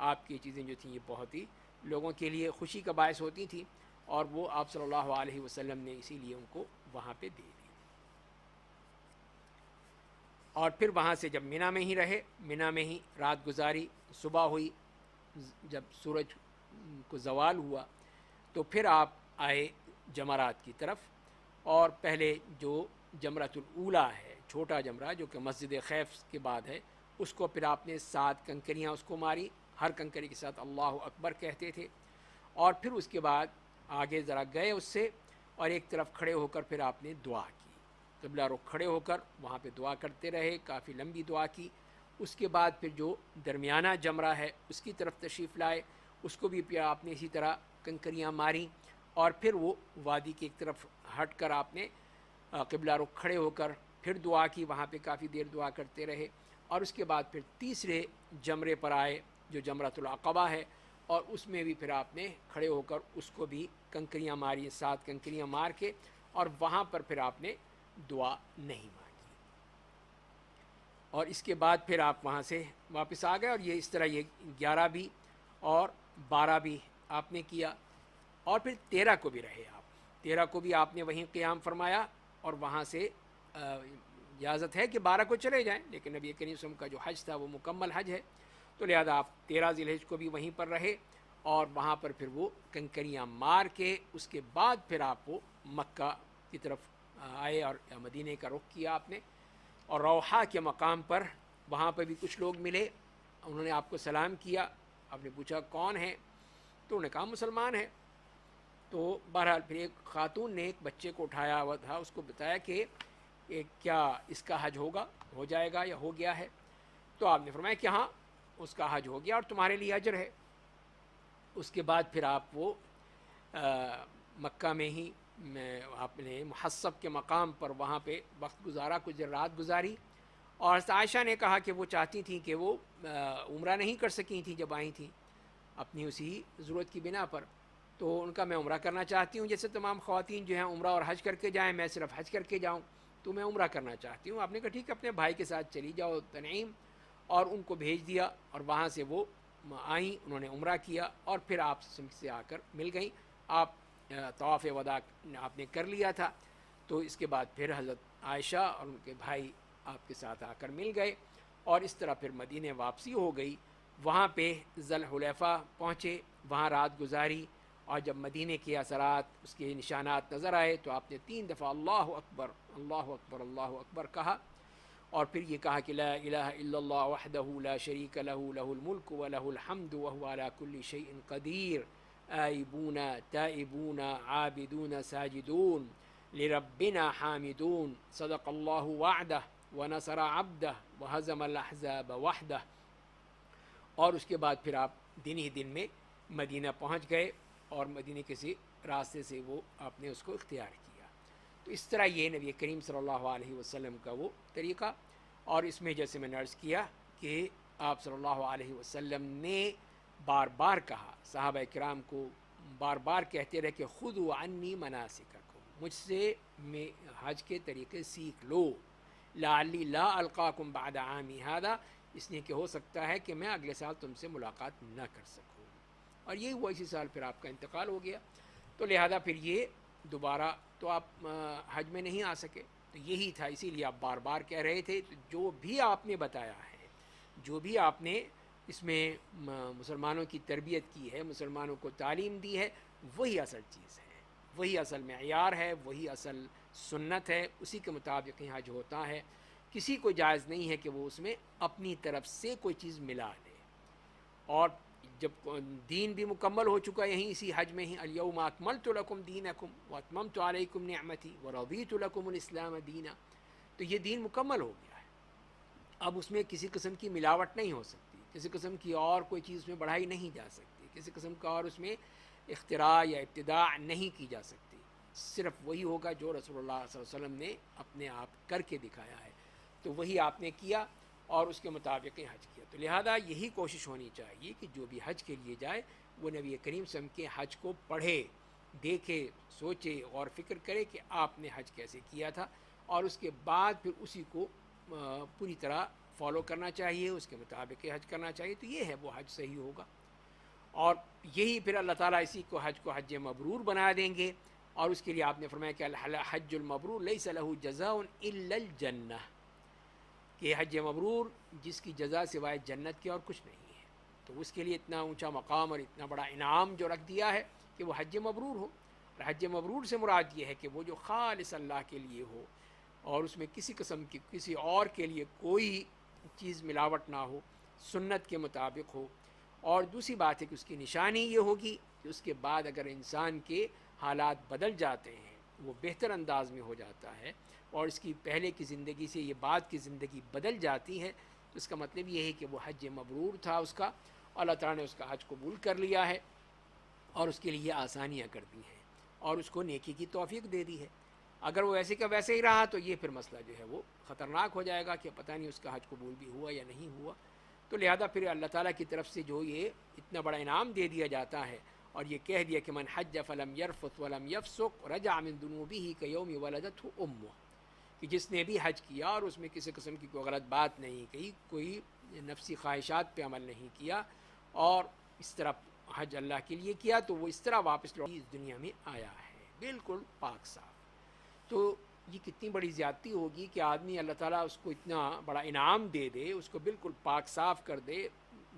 آپ کی چیزیں جو تھیں یہ بہت ہی لوگوں کے لیے خوشی کا باعث ہوتی تھیں، اور وہ آپ صلی اللہ علیہ وسلم نے اسی لیے ان کو وہاں پہ دے دی۔ اور پھر وہاں سے جب منی میں ہی رہے، منی میں ہی رات گزاری، صبح ہوئی، جب سورج کو زوال ہوا تو پھر آپ آئے جمرات کی طرف، اور پہلے جو جمرۃ الاولیٰ ہے، چھوٹا جمرہ جو کہ مسجد خیف کے بعد ہے، اس کو پھر آپ نے 7 کنکریاں اس کو ماری، ہر کنکری کے ساتھ اللہ اکبر کہتے تھے، اور پھر اس کے بعد آگے ذرا گئے اس سے، اور ایک طرف کھڑے ہو کر پھر آپ نے دعا کی، قبلہ رخ کھڑے ہو کر وہاں پہ دعا کرتے رہے، کافی لمبی دعا کی۔ اس کے بعد پھر جو درمیانہ جمرہ ہے اس کی طرف تشریف لائے، اس کو بھی پھر آپ نے اسی طرح کنکریاں ماری، اور پھر وہ وادی کی ایک طرف ہٹ کر آپ نے قبلہ رخ کھڑے ہو کر پھر دعا کی، وہاں پہ کافی دیر دعا کرتے رہے، اور اس کے بعد پھر تیسرے جمرے پر آئے جو جمرۃ العقبہ ہے، اور اس میں بھی پھر آپ نے کھڑے ہو کر اس کو بھی کنکریاں ماری، 7 کنکریاں مار کے، اور وہاں پر پھر آپ نے دعا نہیں مانگی، اور اس کے بعد پھر آپ وہاں سے واپس آ گئے، اور یہ اس طرح یہ 11 بھی اور 12 بھی آپ نے کیا، اور پھر 13 کو بھی رہے آپ، 13 کو بھی آپ نے وہیں قیام فرمایا، اور وہاں سے اجازت ہے کہ 12 کو چلے جائیں، لیکن نبی کریم صلی اللہ علیہ وسلم کا جو حج تھا وہ مکمل حج ہے، تو لہذا آپ 13 ذی الحجہ کو بھی وہیں پر رہے، اور وہاں پر پھر وہ کنکریاں مار کے اس کے بعد پھر آپ وہ مکہ کی طرف آئے، اور مدینے کا رخ کیا آپ نے، اور روحا کے مقام پر وہاں پہ بھی کچھ لوگ ملے، انہوں نے آپ کو سلام کیا، آپ نے پوچھا کون ہے، تو انہوں نے کہا مسلمان ہے۔ تو بہرحال پھر ایک خاتون نے ایک بچے کو اٹھایا ہوا تھا، اس کو بتایا کہ کیا اس کا حج ہوگا، ہو جائے گا یا ہو گیا ہے، تو آپ نے فرمایا کہ ہاں اس کا حج ہو گیا اور تمہارے لیے اجر ہے۔ اس کے بعد پھر آپ وہ مکہ میں ہی آپ نے محصب کے مقام پر وہاں پہ وقت گزارا، کچھ دیر رات گزاری، اور حضرت عائشہ نے کہا کہ وہ چاہتی تھیں کہ وہ عمرہ نہیں کر سکی تھیں جب آئی تھیں اپنی اسی ضرورت کی بنا پر، تو ان کا میں عمرہ کرنا چاہتی ہوں، جیسے تمام خواتین جو ہیں عمرہ اور حج کر کے جائیں، میں صرف حج کر کے جاؤں، تو میں عمرہ کرنا چاہتی ہوں۔ آپ نے کہا ٹھیک ہے، اپنے بھائی کے ساتھ چلی جاؤ تنعیم، اور ان کو بھیج دیا، اور وہاں سے وہ آئیں، انہوں نے عمرہ کیا، اور پھر آپ سے آ کر مل گئیں۔ آپ طواف وداع آپ نے کر لیا تھا، تو اس کے بعد پھر حضرت عائشہ اور ان کے بھائی آپ کے ساتھ آ کر مل گئے، اور اس طرح پھر مدینے واپسی ہو گئی۔ وہاں پہ ذوالحلیفہ پہنچے، وہاں رات گزاری، اور جب مدینے کے اثرات اس کے نشانات نظر آئے تو آپ نے 3 دفعہ اللہ اکبر اللہ اکبر اللہ اکبر کہا، اور پھر یہ کہا کہ لا الہ الا اللہ وحدہ لا شریک لہ لہ الملک ولہ الحمد وہو علی کل شیء قدیر آئبون تائبون عابدون ساجدون لربنا حامدون صدق اللہ وعدہ ونصر عبدہ وہزم الاحزاب وحدہ۔ اور اس کے بعد پھر آپ دن ہی دن میں مدینہ پہنچ گئے، اور مدینہ کسی راستے سے وہ آپ نے اس کو اختیار کیا۔ تو اس طرح یہ نبی کریم صلی اللہ علیہ وسلم کا وہ طریقہ، اور اس میں جیسے میں نے عرض کیا کہ آپ صلی اللہ علیہ وسلم نے بار بار کہا، صحابہ کرام کو بار بار کہتے رہے کہ خذوا عنی مناسککم، مجھ سے حج کے طریقے سیکھ لو، لعلی لا القاکم بعد عامی ھذا، اس لیے کہ ہو سکتا ہے کہ میں اگلے سال تم سے ملاقات نہ کر سکوں، اور یہی ہوا، اسی سال پھر آپ کا انتقال ہو گیا، تو لہذا پھر یہ دوبارہ تو آپ حج میں نہیں آ سکے، تو یہی تھا، اسی لیے آپ بار بار کہہ رہے تھے جو بھی آپ نے بتایا ہے، جو بھی آپ نے اس میں مسلمانوں کی تربیت کی ہے، مسلمانوں کو تعلیم دی ہے، وہی اصل چیز ہے، وہی اصل معیار ہے، وہی اصل سنت ہے، اسی کے مطابق ہی حج ہوتا ہے، کسی کو جائز نہیں ہے کہ وہ اس میں اپنی طرف سے کوئی چیز ملا لے، اور جب دین بھی مکمل ہو چکا یہیں اسی حج میں ہی، الیوم اکملت لکم دینکم واتممت علیکم نعمتی ورضیت لکم الاسلام دینا، تو یہ دین مکمل ہو گیا ہے، اب اس میں کسی قسم کی ملاوٹ نہیں ہو سکتی، کسی قسم کی اور کوئی چیز میں بڑھائی نہیں جا سکتی، کسی قسم کا اور اس میں اختراع یا ابتداع نہیں کی جا سکتی، صرف وہی ہوگا جو رسول اللہ صلی اللہ علیہ وسلم نے اپنے آپ کر کے دکھایا ہے، تو وہی آپ نے کیا اور اس کے مطابق حج کیا، تو لہذا یہی کوشش ہونی چاہیے کہ جو بھی حج کے لیے جائے وہ نبی کریم صلی اللہ علیہ وسلم کے حج کو پڑھے، دیکھے، سوچے اور فکر کرے کہ آپ نے حج کیسے کیا تھا، اور اس کے بعد پھر اسی کو پوری طرح فالو کرنا چاہیے، اس کے مطابق حج کرنا چاہیے، تو یہ ہے وہ حج صحیح ہوگا، اور یہی پھر اللہ تعالیٰ اسی کو حج مبرور بنا دیں گے، اور اس کے لیے آپ نے فرمایا کہ الحج المبرور لیس لہ جزاء الا الجنہ، کہ حج مبرور جس کی جزا سوائے جنت کی اور کچھ نہیں ہے، تو اس کے لیے اتنا اونچا مقام اور اتنا بڑا انعام جو رکھ دیا ہے کہ وہ حج مبرور ہو، اور حج مبرور سے مراد یہ ہے کہ وہ جو خالص اللہ کے لیے ہو، اور اس میں کسی قسم کی کسی اور کے لیے کوئی چیز ملاوٹ نہ ہو، سنت کے مطابق ہو، اور دوسری بات ہے کہ اس کی نشانی یہ ہوگی کہ اس کے بعد اگر انسان کے حالات بدل جاتے ہیں، وہ بہتر انداز میں ہو جاتا ہے، اور اس کی پہلے کی زندگی سے یہ بعد کی زندگی بدل جاتی ہے، تو اس کا مطلب یہ ہے کہ وہ حج مبرور تھا اس کا، اللہ تعالیٰ نے اس کا حج قبول کر لیا ہے، اور اس کے لیے آسانیاں کر دی ہیں، اور اس کو نیکی کی توفیق دے دی ہے۔ اگر وہ ویسے کا ویسے ہی رہا تو یہ پھر مسئلہ جو ہے وہ خطرناک ہو جائے گا کہ پتہ نہیں اس کا حج قبول بھی ہوا یا نہیں ہوا، تو لہذا پھر اللہ تعالیٰ کی طرف سے جو یہ اتنا بڑا انعام دے دیا جاتا ہے، اور یہ کہہ دیا کہ من حج فلم یرفث ولم یفسق رجع من ذنوبہ کیوم ولدتہ امہ، کہ جس نے بھی حج کیا اور اس میں کسی قسم کی کوئی غلط بات نہیں کہی، کوئی نفسی خواہشات پہ عمل نہیں کیا، اور اس طرح حج اللہ کے لیے کیا، تو وہ اس طرح واپس لوٹ اس دنیا میں آیا ہے بالکل پاک صاف۔ تو یہ کتنی بڑی زیادتی ہوگی کہ آدمی اللہ تعالیٰ اس کو اتنا بڑا انعام دے دے، اس کو بالکل پاک صاف کر دے،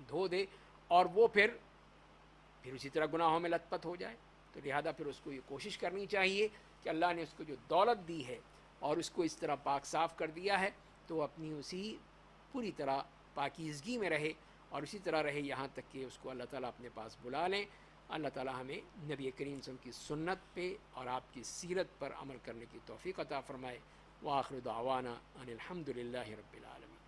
دھو دے، اور وہ پھر اسی طرح گناہوں میں لت پت ہو جائے، تو لہذا پھر اس کو یہ کوشش کرنی چاہیے کہ اللہ نے اس کو جو دولت دی ہے اور اس کو اس طرح پاک صاف کر دیا ہے، تو اپنی اسی پوری طرح پاکیزگی میں رہے، اور اسی طرح رہے یہاں تک کہ اس کو اللہ تعالیٰ اپنے پاس بلا لیں۔ اللہ تعالیٰ ہمیں نبی کریم صلی اللہ علیہ وسلم کی سنت پہ اور آپ کی سیرت پر عمل کرنے کی توفیق عطا فرمائے۔ وآخر دعوانا ان الحمد للہ رب العالمین۔